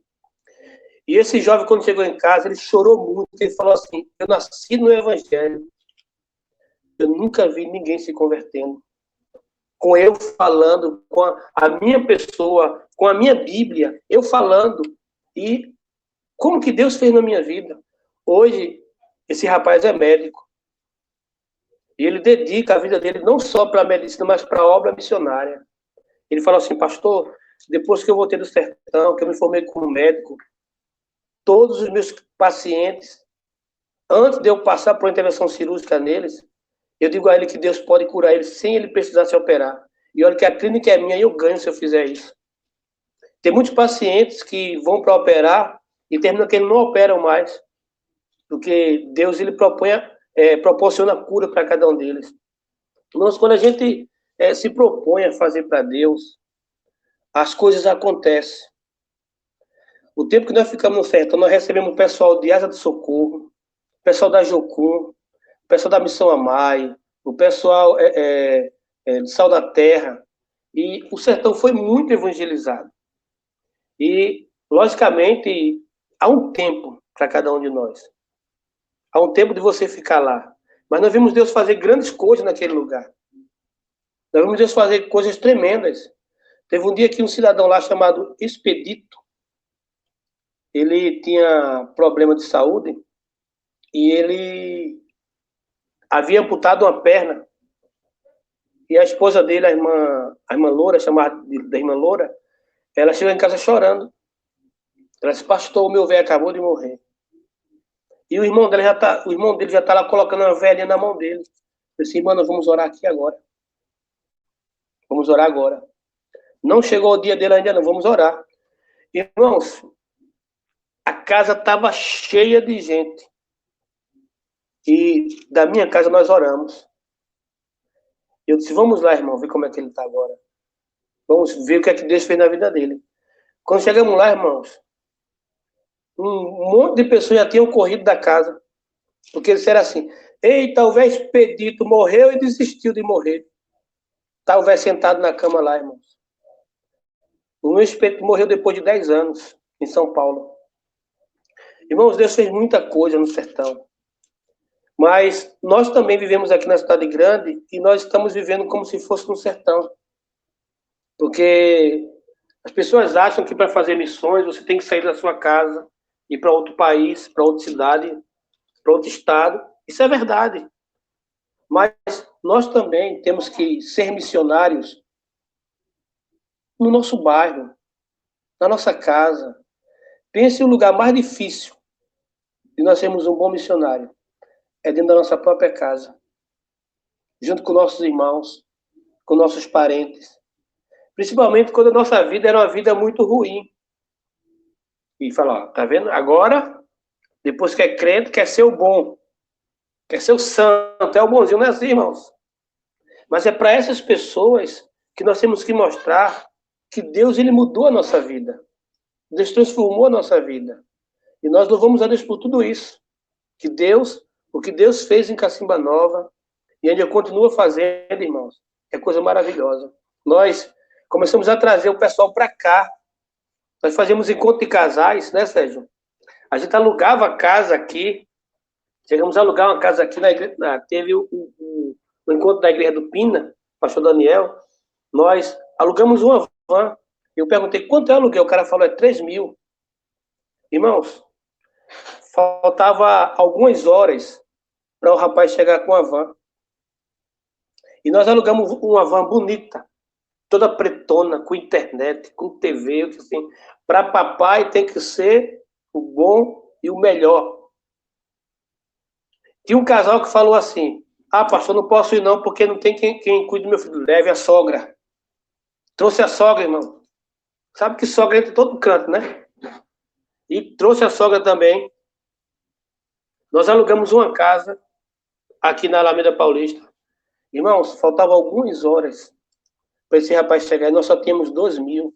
E esse jovem, quando chegou em casa, ele chorou muito, ele falou assim, eu nasci no Evangelho, eu nunca vi ninguém se convertendo. Com eu falando, com a minha pessoa, com a minha Bíblia, eu falando. E como que Deus fez na minha vida? Hoje, esse rapaz é médico. E ele dedica a vida dele não só para a medicina, mas para a obra missionária. Ele falou assim, pastor, depois que eu voltei do sertão, que eu me formei como médico, todos os meus pacientes, antes de eu passar por uma intervenção cirúrgica neles, eu digo a ele que Deus pode curar ele sem ele precisar se operar. E olha que a clínica é minha e eu ganho se eu fizer isso. Tem muitos pacientes que vão para operar e terminam que eles não operam mais, porque Deus ele proporciona cura para cada um deles. Nós, quando a gente se propõe a fazer para Deus, as coisas acontecem. O tempo que nós ficamos no sertão, nós recebemos o pessoal de Asa do Socorro, o pessoal da Jocum, o pessoal da Missão Amai, o pessoal de Sal da Terra, e o sertão foi muito evangelizado. E Logicamente, há um tempo para cada um de nós. Há um tempo de você ficar lá. Mas nós vimos Deus fazer grandes coisas naquele lugar. Nós vimos Deus fazer coisas tremendas. Teve um dia que um cidadão lá chamado Expedito, ele tinha problema de saúde e ele havia amputado uma perna. E a esposa dele, a irmã Loura, chamada da irmã Loura, ela chegou em casa chorando. Ela disse, pastor, o meu velho acabou de morrer. E o irmão dele já está lá colocando uma velhinha na mão dele. Eu disse, irmã, nós vamos orar aqui agora. Vamos orar agora. Não chegou o dia dele ainda não, vamos orar. Irmãos, a casa estava cheia de gente. E da minha casa nós oramos. Eu disse, vamos lá, irmão, ver como é que ele está agora. Vamos ver o que é que Deus fez na vida dele. Quando chegamos lá, irmãos, um monte de pessoas já tinham corrido da casa. Porque eles disseram assim, eita, o velho Expedito morreu e desistiu de morrer. Está o velho sentado na cama lá, irmãos. O meu Expedito morreu depois de 10 anos, em São Paulo. Irmãos, Deus fez muita coisa no sertão. Mas nós também vivemos aqui na cidade grande e nós estamos vivendo como se fosse no sertão. Porque as pessoas acham que para fazer missões você tem que sair da sua casa, ir para outro país, para outra cidade, para outro estado. Isso é verdade. Mas nós também temos que ser missionários no nosso bairro, na nossa casa. Pense em um lugar mais difícil de nós sermos um bom missionário. É dentro da nossa própria casa. Junto com nossos irmãos, com nossos parentes. Principalmente quando a nossa vida era uma vida muito ruim. E fala, ó, tá vendo? Agora, depois que é crente, quer ser o bom. Quer ser o santo, é o bonzinho, não é assim, irmãos? Mas é para essas pessoas que nós temos que mostrar que Deus, ele mudou a nossa vida. Deus transformou a nossa vida. E nós louvamos a Deus por tudo isso. Que Deus, o que Deus fez em Cacimba Nova, e ainda continua fazendo, irmãos, é coisa maravilhosa. Nós começamos a trazer o pessoal para cá. Nós fazíamos encontro de casais, né, Sérgio? A gente alugava a casa aqui. Chegamos a alugar uma casa aqui na igreja. Teve o encontro da igreja do Pina, pastor Daniel. Nós alugamos uma van. Eu perguntei, quanto é o aluguel? O cara falou, é 3.000. Irmãos, faltava algumas horas para o rapaz chegar com a van. E nós alugamos uma van bonita, toda pretona, com internet, com TV, assim. Para papai tem que ser o bom e o melhor. Tinha um casal que falou assim, pastor, não posso ir não, porque não tem quem cuide do meu filho. Leve a sogra. Trouxe a sogra, irmão. Sabe que sogra entra em todo canto, né? E trouxe a sogra também. Nós alugamos uma casa aqui na Alameda Paulista. Irmãos, faltavam algumas horas para esse rapaz chegar e nós só tínhamos 2.000.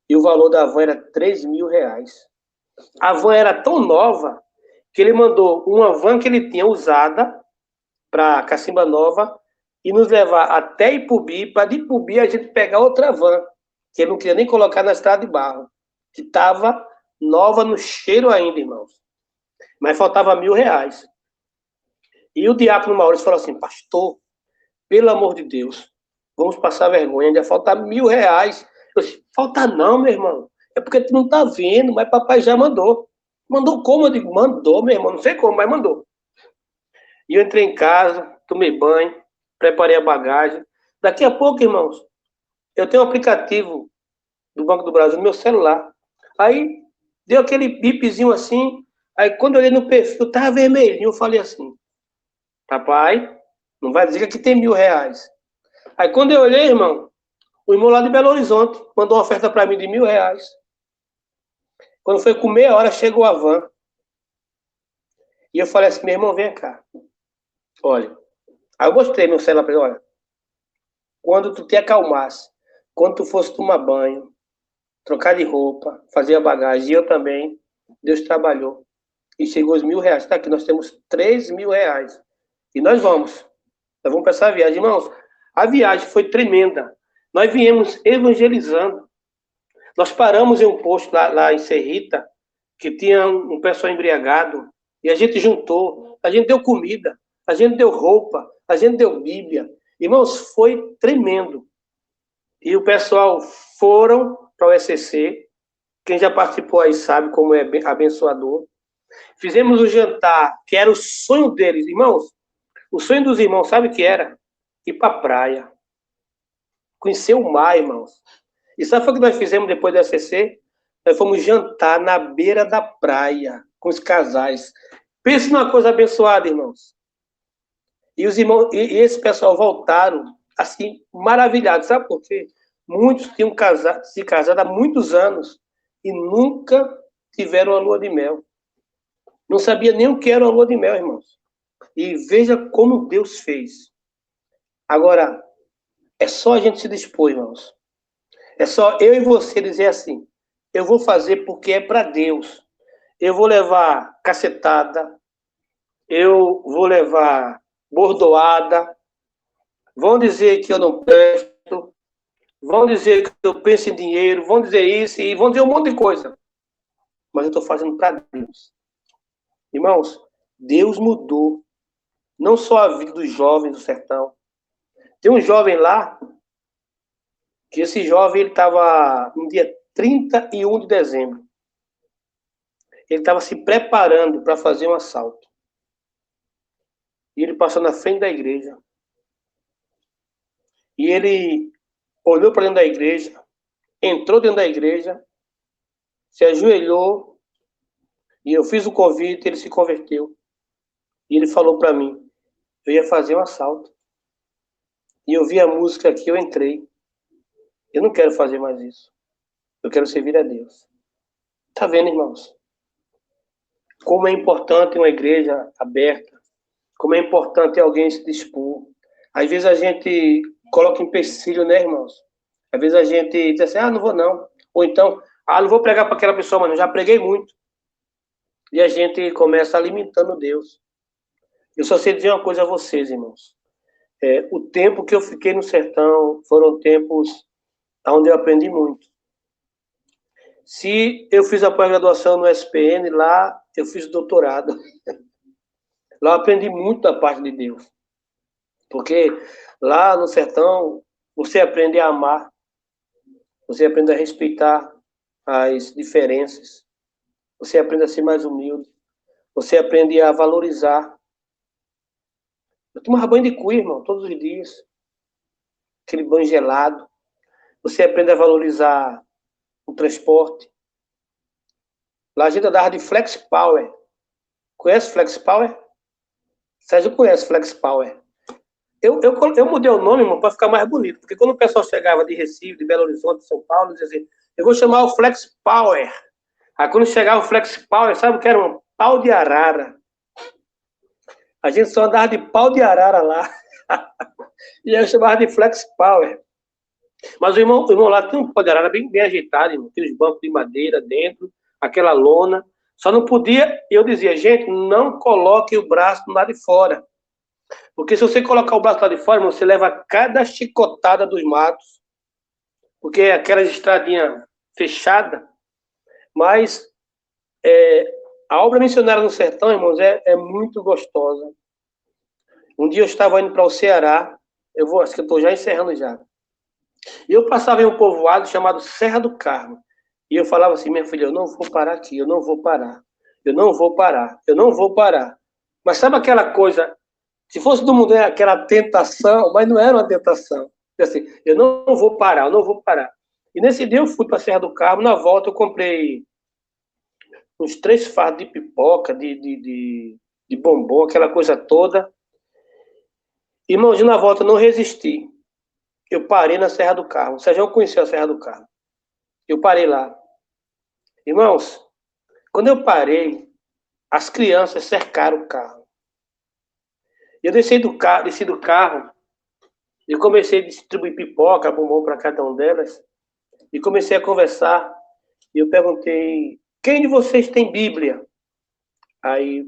E o valor da van era 3.000 reais. A van era tão nova que ele mandou uma van que ele tinha usada para Cacimba Nova e nos levar até Ipubi, para de Ipubi a gente pegar outra van, que ele não queria nem colocar na estrada de barro, que estava nova no cheiro ainda, irmãos. Mas faltava 1.000 reais. E o diácono Maurício falou assim, pastor, pelo amor de Deus, vamos passar vergonha, ainda falta 1.000 reais. Eu disse, falta não, meu irmão. É porque tu não está vendo, mas papai já mandou. Mandou como? Eu digo, mandou, meu irmão, não sei como, mas mandou. E eu entrei em casa, tomei banho, preparei a bagagem. Daqui a pouco, irmãos, eu tenho um aplicativo do Banco do Brasil no meu celular. Aí, deu aquele bipzinho assim, aí quando eu olhei no perfil, estava vermelhinho, eu falei assim, papai, não vai dizer que aqui tem 1.000 reais. Aí quando eu olhei, irmão, o irmão lá de Belo Horizonte mandou uma oferta para mim de 1.000 reais. Quando foi com meia hora, chegou a van. E eu falei assim, meu irmão, vem cá. Olha. Aí eu mostrei meu celular para ele, olha. Quando tu te acalmasse, quando tu fosse tomar banho, trocar de roupa, fazer a bagagem, e eu também, Deus trabalhou. E chegou os 1.000 reais. Tá aqui, nós temos 3.000 reais. E nós vamos para essa viagem. Irmãos, a viagem foi tremenda. Nós viemos evangelizando. Nós paramos em um posto lá em Serrita, que tinha um pessoal embriagado, e a gente juntou, a gente deu comida, a gente deu roupa, a gente deu Bíblia. Irmãos, foi tremendo. E o pessoal foram para o ECC, quem já participou aí sabe como é abençoador. Fizemos o jantar, que era o sonho deles, irmãos. O sonho dos irmãos, sabe o que era? Ir para a praia. Conhecer o mar, irmãos. E sabe o que nós fizemos depois do ECC? Nós fomos jantar na beira da praia, com os casais. Pense numa coisa abençoada, irmãos. E os irmãos, e esse pessoal voltaram, assim, maravilhados. Sabe por quê? Muitos tinham se casado há muitos anos e nunca tiveram a lua de mel. Não sabia nem o que era a lua de mel, irmãos. E veja como Deus fez. Agora, é só a gente se dispor, irmãos. É só eu e você dizer assim, eu vou fazer porque é para Deus. Eu vou levar cacetada, eu vou levar bordoada, vão dizer que eu não presto, vão dizer que eu penso em dinheiro, vão dizer isso e vão dizer um monte de coisa. Mas eu estou fazendo para Deus. Irmãos, Deus mudou não só a vida dos jovens do sertão. Tem um jovem lá, que esse jovem ele estava no dia 31 de dezembro. Ele estava se preparando para fazer um assalto. E ele passou na frente da igreja. E ele olhou para dentro da igreja, entrou dentro da igreja, se ajoelhou, e eu fiz o convite, ele se converteu. E ele falou para mim, eu ia fazer um assalto. E eu vi a música aqui, eu entrei. Eu não quero fazer mais isso. Eu quero servir a Deus. Tá vendo, irmãos? Como é importante uma igreja aberta. Como é importante alguém se dispor. Às vezes a gente coloca empecilho, né, irmãos? Às vezes a gente diz assim, não vou não. Ou então, não vou pregar para aquela pessoa, mas eu já preguei muito. E a gente começa alimentando Deus. Eu só sei dizer uma coisa a vocês, irmãos. O tempo que eu fiquei no sertão foram tempos onde eu aprendi muito. Se eu fiz a pós-graduação no SPN, lá eu fiz o doutorado. Lá eu aprendi muito da parte de Deus. Porque lá no sertão, você aprende a amar, você aprende a respeitar as diferenças, você aprende a ser mais humilde, você aprende a valorizar. Eu tomava banho de cuia, irmão, todos os dias. Aquele banho gelado. Você aprende a valorizar o transporte. Lá a gente andava de Flex Power. Conhece Flex Power? Sérgio conhece Flex Power. Eu mudei o nome, irmão, para ficar mais bonito. Porque quando o pessoal chegava de Recife, de Belo Horizonte, de São Paulo, dizia assim, eu vou chamar o Flex Power. Aí quando chegava o Flex Power, sabe o que era? Um pau de arara. A gente só andava de pau de arara lá. E eu chamava de Flex Power. Mas o irmão lá tinha um pau de arara bem ajeitado, irmão. Tinha os bancos de madeira dentro, aquela lona. Só não podia, eu dizia, gente, não coloque o braço do lado de fora. Porque se você colocar o braço lá de fora, você leva cada chicotada dos matos, porque é aquelas estradinhas fechadas. Mas a obra missionária no sertão, irmãos, é muito gostosa. Um dia eu estava indo para o Ceará, acho que eu estou já encerrando já. E eu passava em um povoado chamado Serra do Carmo. E eu falava assim, minha filha, eu não vou parar aqui, eu não vou parar. Eu não vou parar, eu não vou parar. Mas sabe aquela coisa, se fosse do mundo, era aquela tentação, mas não era uma tentação. Assim, eu não vou parar, eu não vou parar. E nesse dia eu fui para a Serra do Carmo, na volta eu comprei uns 3 fardos de pipoca, de bombom, aquela coisa toda. Irmãos, na volta eu não resisti. Eu parei na Serra do Carmo. O Sérgio conheceu a Serra do Carmo. Eu parei lá. Irmãos, quando eu parei, as crianças cercaram o carro. Eu desci do carro e comecei a distribuir pipoca, bombom para cada uma delas. E comecei a conversar. E eu perguntei, quem de vocês tem Bíblia? Aí,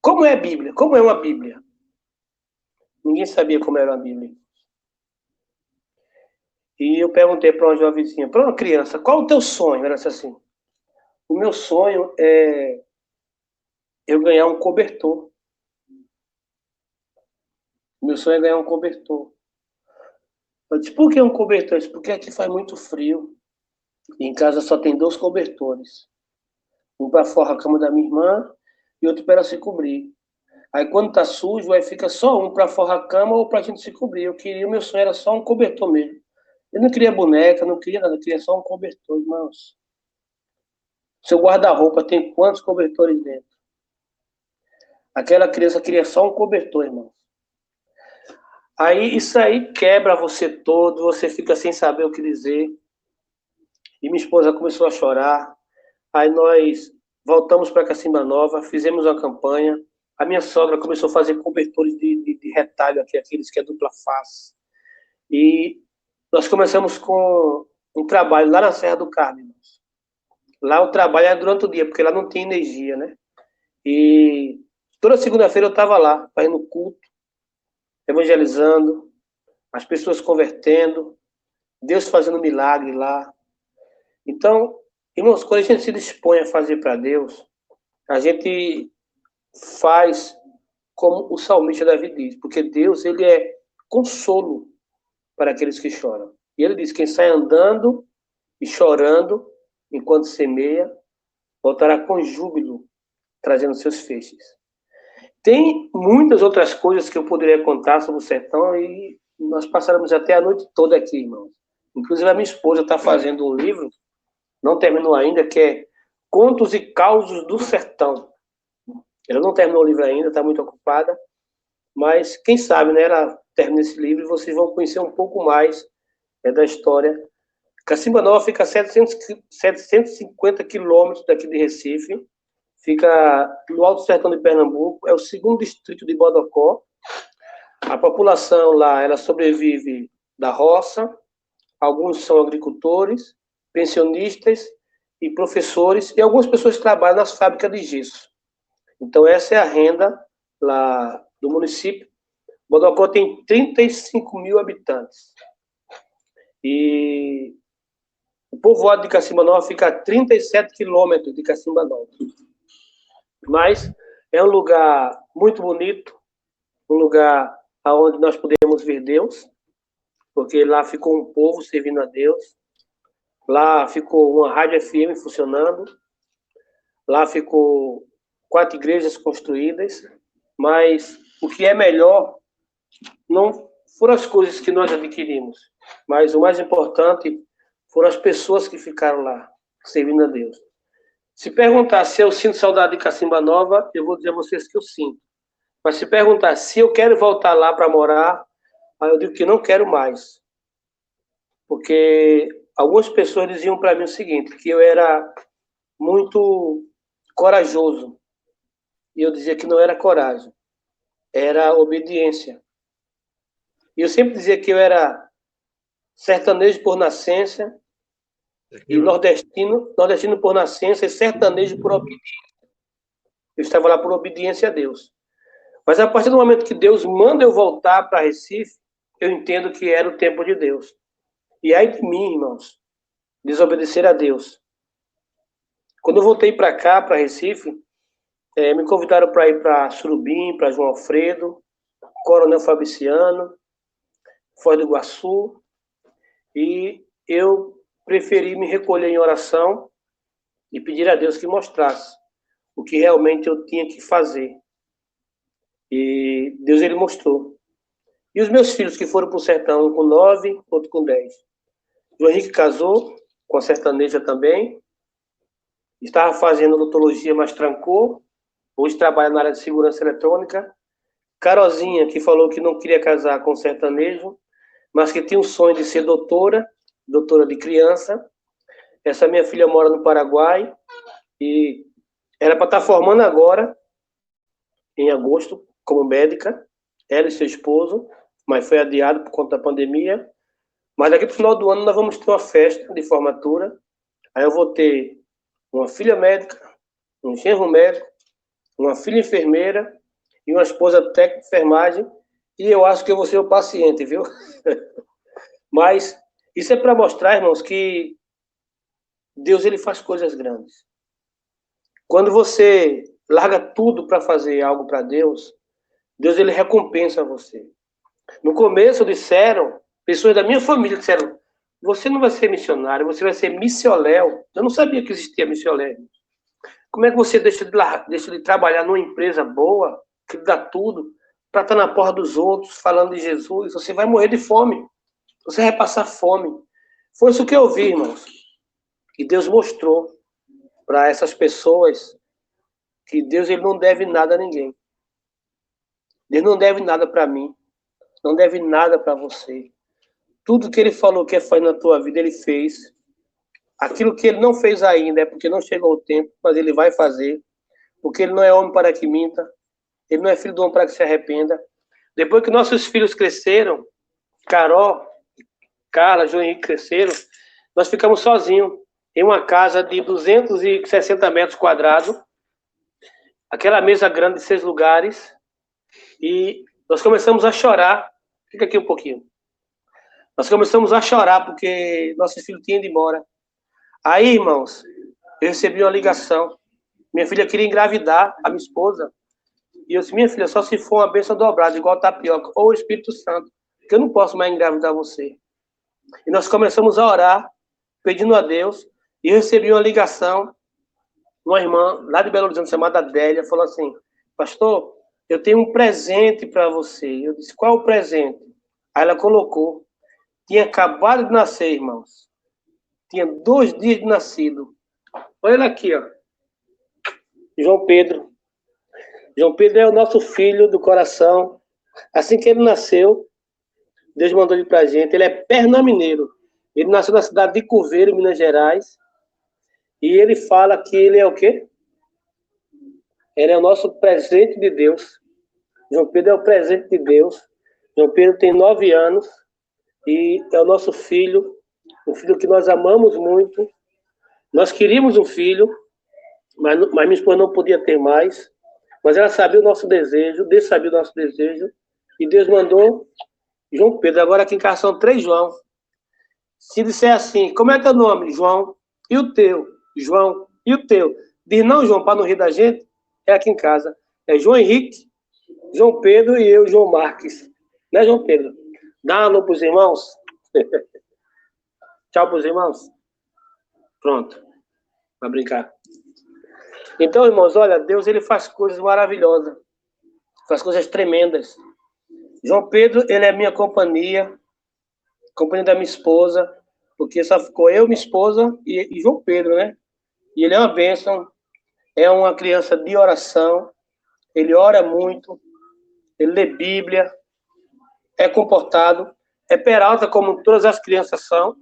como é a Bíblia? Como é uma Bíblia? Ninguém sabia como era uma Bíblia. E eu perguntei para uma jovenzinha, para uma criança, qual o teu sonho? Ela disse assim, o meu sonho é eu ganhar um cobertor. O meu sonho é ganhar um cobertor. Eu disse, por que um cobertor? Eu disse, porque aqui faz muito frio. E em casa só tem 2 cobertores. Um para forrar a cama da minha irmã e outro para ela se cobrir. Aí quando tá sujo, aí fica só um para forrar a cama ou para a gente se cobrir. O meu sonho era só um cobertor mesmo. Eu não queria boneca, não queria nada, eu queria só um cobertor, irmãos. Seu guarda-roupa tem quantos cobertores dentro? Aquela criança queria só um cobertor, irmão. Aí isso aí quebra você todo, você fica sem saber o que dizer. E minha esposa começou a chorar. Aí nós voltamos para Cacimba Nova, fizemos uma campanha. A minha sogra começou a fazer cobertores de retalho aqui, aqueles que é dupla face. E nós começamos com um trabalho lá na Serra do Carmo. Irmãos. Lá o trabalho é durante o dia, porque lá não tem energia, né? E toda segunda-feira eu estava lá, fazendo culto, evangelizando, as pessoas convertendo, Deus fazendo milagre lá. Então, irmãos, quando a gente se dispõe a fazer para Deus, a gente faz como o salmista Davi diz, porque Deus, ele é consolo para aqueles que choram. E ele diz, quem sai andando e chorando enquanto semeia, voltará com júbilo, trazendo seus feixes. Tem muitas outras coisas que eu poderia contar sobre o sertão e nós passaremos até a noite toda aqui, irmãos. Inclusive a minha esposa está fazendo um livro, não terminou ainda, que é Contos e Causos do Sertão. Ela não terminou o livro ainda, está muito ocupada, mas quem sabe, né, ela termina esse livro e vocês vão conhecer um pouco mais da história. Cacimba Nova fica a 750 quilômetros daqui de Recife, fica no Alto Sertão de Pernambuco, é o segundo distrito de Bodocó. A população lá, ela sobrevive da roça, alguns são agricultores, pensionistas e professores, e algumas pessoas trabalham nas fábricas de gesso. Então, essa é a renda lá do município. Bodocó tem 35 mil habitantes. E o povoado de Cacimba Nova fica a 37 quilômetros de Cacimba Nova. Mas é um lugar muito bonito, um lugar onde nós podemos ver Deus, porque lá ficou um povo servindo a Deus, lá ficou uma rádio FM funcionando, lá ficou 4 igrejas construídas, mas o que é melhor não foram as coisas que nós adquirimos, mas o mais importante foram as pessoas que ficaram lá, servindo a Deus. Se perguntar se eu sinto saudade de Cacimba Nova, eu vou dizer a vocês que eu sinto. Mas se perguntar se eu quero voltar lá para morar, aí eu digo que não quero mais. Porque algumas pessoas diziam para mim o seguinte, que eu era muito corajoso. E eu dizia que não era coragem, era obediência. E eu sempre dizia que eu era sertanejo por nascença, e nordestino por nascença e sertanejo por obediência. Eu estava lá por obediência a Deus. Mas a partir do momento que Deus manda eu voltar para Recife, eu entendo que era o tempo de Deus. E aí de mim, irmãos, desobedecer a Deus. Quando eu voltei para cá, para Recife, me convidaram para ir para Surubim, para João Alfredo, Coronel Fabriciano, Foz do Iguaçu, e eu preferi me recolher em oração e pedir a Deus que mostrasse o que realmente eu tinha que fazer. E Deus, ele mostrou. E os meus filhos que foram para o sertão, um com 9, outro com 10. O Henrique casou com a sertaneja também, estava fazendo odontologia, mas trancou, hoje trabalha na área de segurança eletrônica. Carozinha, que falou que não queria casar com sertanejo, mas que tinha um sonho de ser doutora de criança. Essa minha filha mora no Paraguai e era para estar formando agora, em agosto, como médica, ela e seu esposo, mas foi adiado por conta da pandemia. Mas daqui para o final do ano nós vamos ter uma festa de formatura. Aí eu vou ter uma filha médica, um genro médico, uma filha enfermeira e uma esposa técnica de enfermagem. E eu acho que eu vou ser o paciente, viu? Mas Isso é para mostrar, irmãos, que Deus ele faz coisas grandes. Quando você larga tudo para fazer algo para Deus, Deus ele recompensa você. No começo disseram, pessoas da minha família disseram, você não vai ser missionário, você vai ser missioléu. Eu não sabia que existia missioléu. Como é que você deixa de trabalhar numa empresa boa, que dá tudo, para estar na porta dos outros, falando de Jesus? Você vai morrer de fome. Você vai passar fome. Foi isso que eu vi, irmãos. E Deus mostrou para essas pessoas que Deus ele não deve nada a ninguém. Deus não deve nada para mim. Não deve nada para você. Tudo que ele falou que ia fazer na tua vida, ele fez. Aquilo que ele não fez ainda é porque não chegou o tempo, mas ele vai fazer. Porque ele não é homem para que minta. Ele não é filho do homem para que se arrependa. Depois que nossos filhos cresceram, Carol, Carla, João Henrique cresceram, nós ficamos sozinhos em uma casa de 260 metros quadrados, aquela mesa grande de 6 lugares, e nós começamos a chorar. Fica aqui um pouquinho. Nós começamos a chorar porque nossos filhos tinham ido embora. Aí, irmãos, eu recebi uma ligação. Minha filha queria engravidar, a minha esposa. E eu disse, minha filha, só se for uma bênção dobrada, igual tapioca, ou o Espírito Santo, que eu não posso mais engravidar você. E nós começamos a orar, pedindo a Deus, e eu recebi uma ligação. Uma irmã lá de Belo Horizonte, chamada Adélia, falou assim, pastor, eu tenho um presente para você. Eu disse, qual o presente? Aí ela colocou, tinha acabado de nascer, irmãos. Tinha 2 dias de nascido. Olha ele aqui, ó. João Pedro. João Pedro é o nosso filho do coração. Assim que ele nasceu, Deus mandou ele pra gente. Ele é pernamineiro. Ele nasceu na cidade de Coveiro, Minas Gerais. E ele fala que ele é o quê? Ele é o nosso presente de Deus. João Pedro é o presente de Deus. João Pedro tem 9 anos e é o nosso filho, um filho que nós amamos muito. Nós queríamos um filho, mas minha esposa não podia ter mais. Mas ela sabia o nosso desejo, Deus sabia o nosso desejo, e Deus mandou João Pedro. Agora aqui em casa são 3 João. Se disser assim, como é teu nome? João. E o teu? João. E o teu? Diz não, João, para não rir da gente, é aqui em casa. É João Henrique, João Pedro e eu, João Marques. Né, João Pedro? Dá um alô para os irmãos. Tchau para os irmãos. Pronto. Vai brincar. Então, irmãos, olha, Deus ele faz coisas maravilhosas. Faz coisas tremendas. João Pedro, ele é minha companhia da minha esposa, porque só ficou eu, minha esposa e João Pedro, né? E ele é uma bênção, é uma criança de oração, ele ora muito, ele lê Bíblia, é comportado, é peralta como todas as crianças são,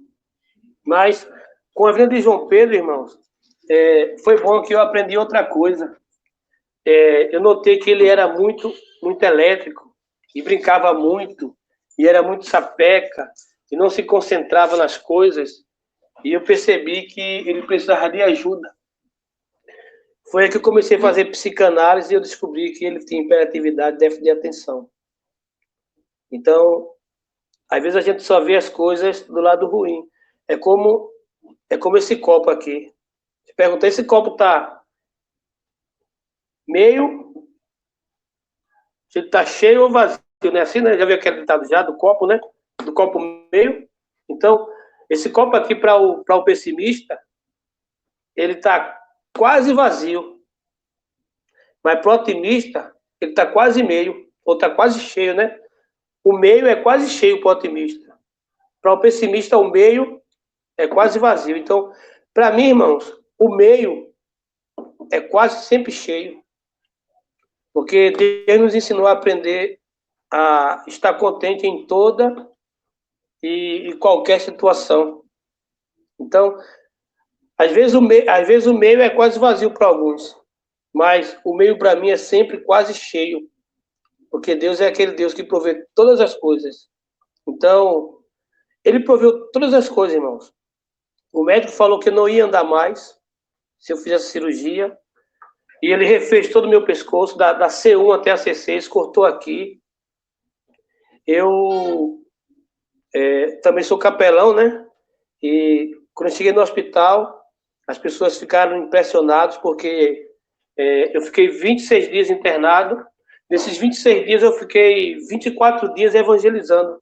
mas com a vida de João Pedro, irmãos, foi bom que eu aprendi outra coisa. Eu notei que ele era muito elétrico, e brincava muito, e era muito sapeca, e não se concentrava nas coisas, e eu percebi que ele precisava de ajuda. Foi aí que eu comecei a fazer psicanálise e eu descobri que ele tinha hiperatividade, déficit de atenção. Então, às vezes a gente só vê as coisas do lado ruim. É como esse copo aqui. Se perguntar, esse copo está meio, se ele está cheio ou vazio, né? Assim, né? Já viu aquele ditado já do copo, né? Do copo meio. Então, esse copo aqui para o pessimista, ele está quase vazio. Mas para o otimista, ele está quase meio, ou está quase cheio, né? O meio é quase cheio para o otimista. Para o pessimista, o meio é quase vazio. Então, para mim, irmãos, o meio é quase sempre cheio. Porque Deus nos ensinou a aprender a estar contente em toda e qualquer situação. Então, às vezes o meio é quase vazio para alguns, mas o meio para mim é sempre quase cheio, porque Deus é aquele Deus que provê todas as coisas. Então, ele proveu todas as coisas, irmãos. O médico falou que eu não ia andar mais se eu fizesse cirurgia, e ele refez todo o meu pescoço, da C1 até a C6, cortou aqui. Eu também sou capelão, né? E quando eu cheguei no hospital, as pessoas ficaram impressionadas porque eu fiquei 26 dias internado. Nesses 26 dias, eu fiquei 24 dias evangelizando.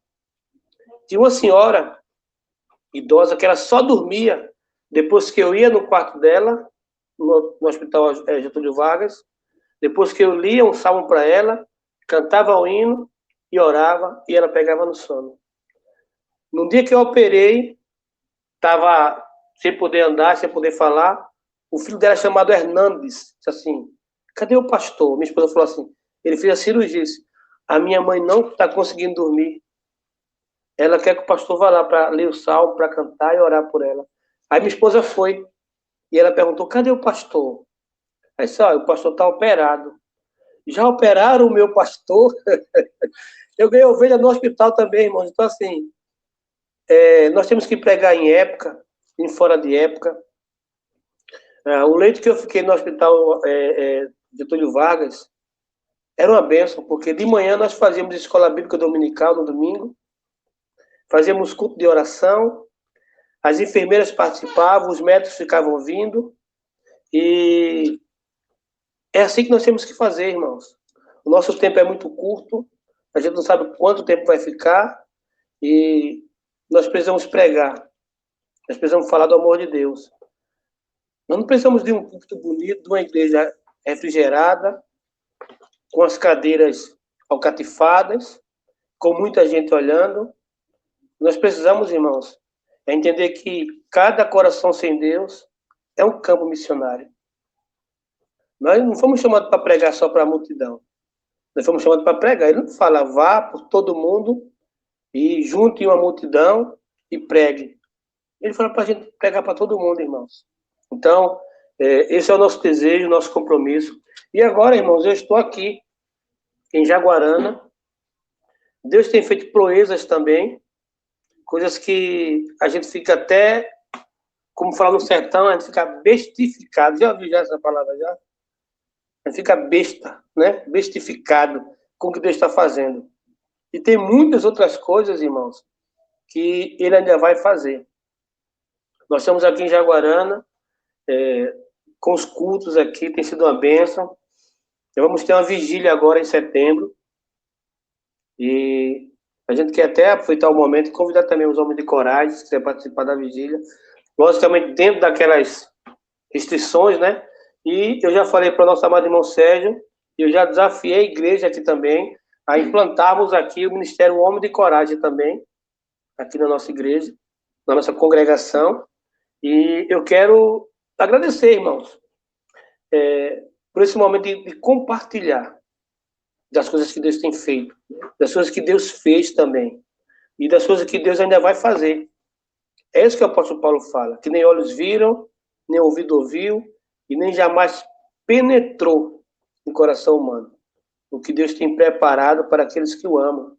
Tinha uma senhora idosa que ela só dormia depois que eu ia no quarto dela, no hospital Getúlio Vargas, depois que eu lia um salmo para ela, cantava o hino e orava, e ela pegava no sono. No dia que eu operei, estava sem poder andar, sem poder falar, o filho dela, chamado Hernandes, disse assim: cadê o pastor? Minha esposa falou assim: ele fez a cirurgia. Disse, a minha mãe não está conseguindo dormir. Ela quer que o pastor vá lá para ler o salmo, para cantar e orar por ela. Aí minha esposa foi e ela perguntou: cadê o pastor? Aí disse: o pastor está operado. Já operaram o meu pastor? Eu ganhei ovelha no hospital também, irmãos. Então, assim, nós temos que pregar em época, em fora de época. O leito que eu fiquei no hospital Getúlio Vargas era uma bênção, porque de manhã nós fazíamos escola bíblica dominical no domingo, fazíamos culto de oração, as enfermeiras participavam, os médicos ficavam vindo, e é assim que nós temos que fazer, irmãos. O nosso tempo é muito curto, a gente não sabe quanto tempo vai ficar, e nós precisamos pregar, nós precisamos falar do amor de Deus. Nós não precisamos de um púlpito bonito, de uma igreja refrigerada, com as cadeiras alcatifadas, com muita gente olhando. Nós precisamos, irmãos, entender que cada coração sem Deus é um campo missionário. Nós não fomos chamados para pregar só para a multidão. Nós fomos chamados para pregar. Ele não fala, vá por todo mundo e junte uma multidão e pregue. Ele fala para a gente pregar para todo mundo, irmãos. Então, esse é o nosso desejo, o nosso compromisso. E agora, irmãos, eu estou aqui em Jaguarana. Deus tem feito proezas também, coisas que a gente fica até, como fala no sertão, a gente fica bestificado. Já ouviu já essa palavra já? A gente fica besta, né? Bestificado com o que Deus está fazendo. E tem muitas outras coisas, irmãos, que Ele ainda vai fazer. Nós estamos aqui em Jaguarana, com os cultos aqui, tem sido uma bênção. Vamos ter uma vigília agora em setembro. E a gente quer até aproveitar o momento e convidar também os homens de coragem, se quiser participar da vigília. Logicamente, dentro daquelas restrições, né? E eu já falei para o nosso amado irmão Sérgio, e eu já desafiei a igreja aqui também, a implantarmos aqui o Ministério Homem de Coragem também, aqui na nossa igreja, na nossa congregação. E eu quero agradecer, irmãos, por esse momento de compartilhar das coisas que Deus tem feito, das coisas que Deus fez também, e das coisas que Deus ainda vai fazer. É isso que o apóstolo Paulo fala, que nem olhos viram, nem ouvido ouviu, e nem jamais penetrou no coração humano o que Deus tem preparado para aqueles que o amam.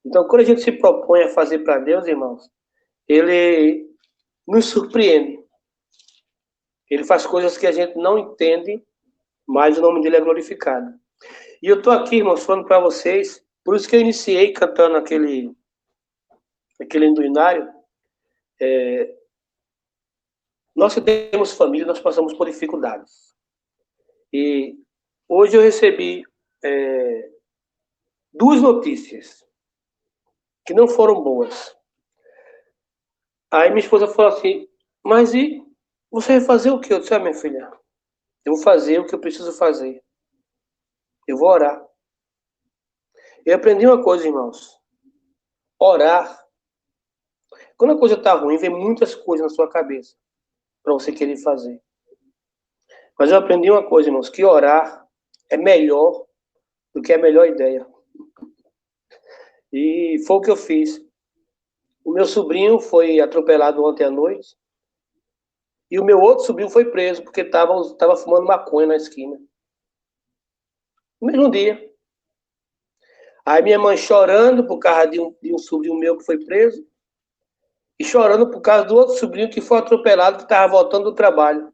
Então, quando a gente se propõe a fazer para Deus, irmãos, Ele nos surpreende. Ele faz coisas que a gente não entende, mas o nome dele é glorificado. E eu estou aqui, irmãos, falando para vocês, por isso que eu iniciei cantando aquele enduinário. Nós que temos família, nós passamos por dificuldades. E hoje eu recebi duas notícias que não foram boas. Aí minha esposa falou assim, mas e você vai fazer o quê? Eu disse, minha filha, eu vou fazer o que eu preciso fazer. Eu vou orar. Eu aprendi uma coisa, irmãos. Orar. Quando a coisa está ruim, vem muitas coisas na sua cabeça para você querer fazer. Mas eu aprendi uma coisa, irmãos, que orar é melhor do que a melhor ideia. E foi o que eu fiz. O meu sobrinho foi atropelado ontem à noite e o meu outro sobrinho foi preso porque estava fumando maconha na esquina. No mesmo dia. Aí minha mãe chorando por causa de um sobrinho meu que foi preso e chorando por causa do outro sobrinho que foi atropelado, que estava voltando do trabalho.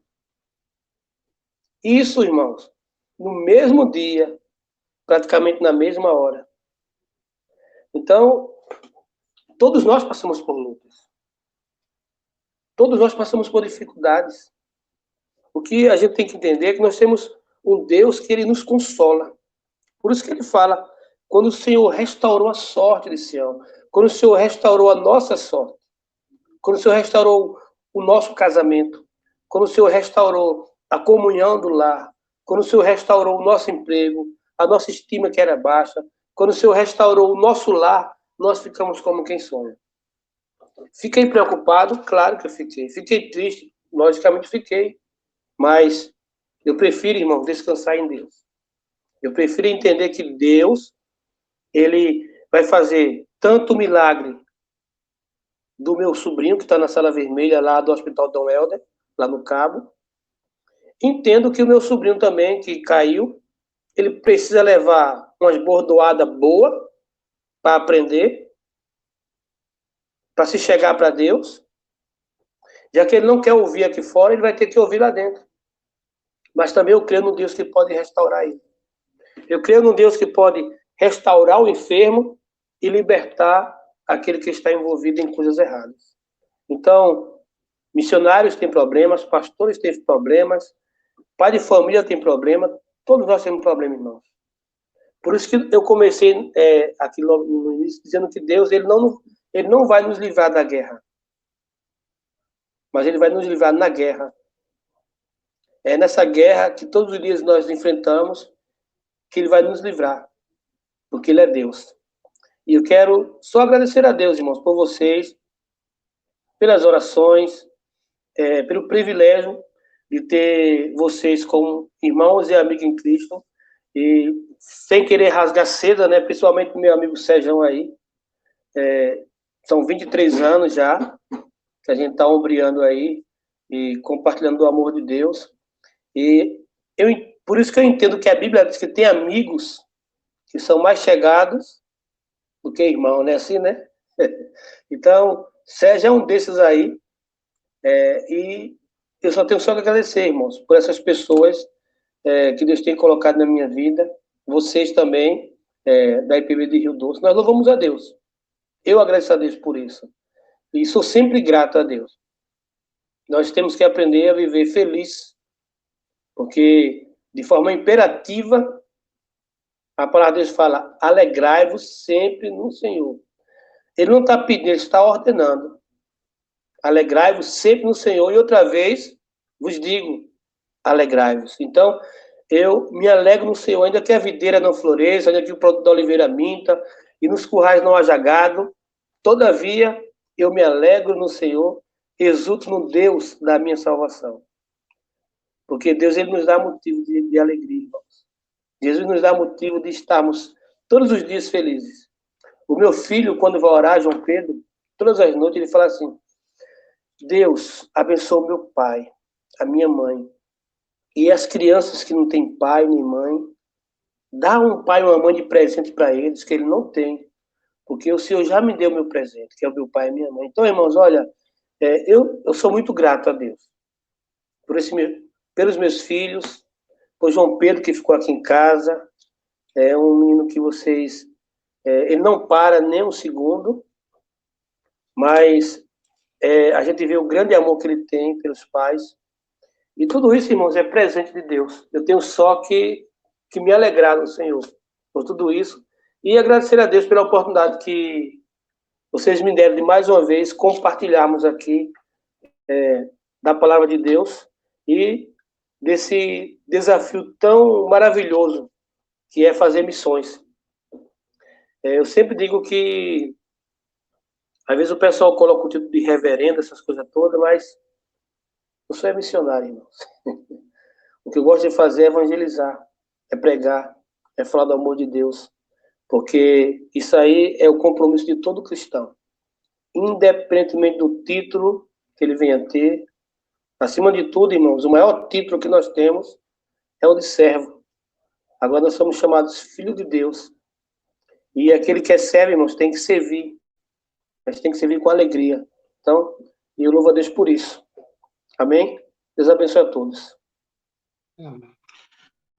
Isso, irmãos, no mesmo dia, praticamente na mesma hora. Então, todos nós passamos por lutas. Todos nós passamos por dificuldades. O que a gente tem que entender é que nós temos um Deus que ele nos consola. Por isso que ele fala, quando o Senhor restaurou a sorte de Sião, quando o Senhor restaurou a nossa sorte, quando o Senhor restaurou o nosso casamento, quando o Senhor restaurou a comunhão do lar, quando o Senhor restaurou o nosso emprego, a nossa estima que era baixa, quando o Senhor restaurou o nosso lar, nós ficamos como quem sonha. Fiquei preocupado? Claro que eu fiquei. Fiquei triste? Logicamente fiquei. Mas eu prefiro, irmão, descansar em Deus. Eu prefiro entender que Deus, ele vai fazer tanto milagre do meu sobrinho, que está na sala vermelha lá do Hospital Dom Helder, lá no Cabo. Entendo que o meu sobrinho também, que caiu, ele precisa levar umas bordoadas boas para aprender, para se chegar para Deus. Já que ele não quer ouvir aqui fora, ele vai ter que ouvir lá dentro. Mas também eu creio num Deus que pode restaurar ele. Eu creio num Deus que pode restaurar o enfermo e libertar aquele que está envolvido em coisas erradas. Então, missionários têm problemas, pastores têm problemas, pai de família tem problema, todos nós temos problema, irmãos. Por isso que eu comecei aqui logo no início dizendo que Deus ele não vai nos livrar da guerra, mas ele vai nos livrar na guerra. É nessa guerra que todos os dias nós enfrentamos que ele vai nos livrar, porque ele é Deus. E eu quero só agradecer a Deus, irmãos, por vocês, pelas orações, pelo privilégio de ter vocês como irmãos e amigos em Cristo, e sem querer rasgar seda, né, principalmente meu amigo Sérgio aí, são 23 anos já, que a gente está ombreando aí, e compartilhando o amor de Deus, e por isso que eu entendo que a Bíblia diz que tem amigos que são mais chegados do que irmão, né? Assim, né? Então, Sérgio é um desses aí. E eu só tenho que agradecer, irmãos, por essas pessoas que Deus tem colocado na minha vida. Vocês também, da IPB de Rio Doce. Nós louvamos a Deus. Eu agradeço a Deus por isso. E sou sempre grato a Deus. Nós temos que aprender a viver feliz, porque de forma imperativa a palavra de Deus fala, alegrai-vos sempre no Senhor. Ele não está pedindo, ele está ordenando. Alegrai-vos sempre no Senhor. E outra vez, vos digo, alegrai-vos. Então, eu me alegro no Senhor, ainda que a videira não floresça, ainda que o produto da oliveira minta, e nos currais não haja gado. Todavia, eu me alegro no Senhor, exulto no Deus da minha salvação. Porque Deus, ele nos dá motivo de alegria, irmãos. Jesus nos dá motivo de estarmos todos os dias felizes. O meu filho, quando vai orar, João Pedro, todas as noites, ele fala assim, Deus, abençoa o meu pai, a minha mãe, e as crianças que não têm pai nem mãe, dá um pai e uma mãe de presente para eles, que ele não tem, porque o Senhor já me deu meu presente, que é o meu pai e minha mãe. Então, irmãos, olha, eu sou muito grato a Deus, pelos meus filhos, por João Pedro, que ficou aqui em casa, é um menino que vocês... ele não para nem um segundo, mas a gente vê o grande amor que ele tem pelos pais. E tudo isso, irmãos, é presente de Deus. Eu tenho só que me alegrar no Senhor por tudo isso. E agradecer a Deus pela oportunidade que vocês me deram de mais uma vez compartilharmos aqui da palavra de Deus e desse desafio tão maravilhoso que é fazer missões. Eu sempre digo que às vezes o pessoal coloca o título de reverendo, essas coisas todas, mas eu sou missionário, irmãos. O que eu gosto de fazer é evangelizar, é pregar, é falar do amor de Deus, porque isso aí é o compromisso de todo cristão. Independentemente do título que ele venha ter, acima de tudo, irmãos, o maior título que nós temos é o de servo. Agora nós somos chamados filhos de Deus. E aquele que é servo, irmãos, tem que servir. Mas tem que servir com alegria. Então, eu louvo a Deus por isso. Amém? Deus abençoe a todos. Amém.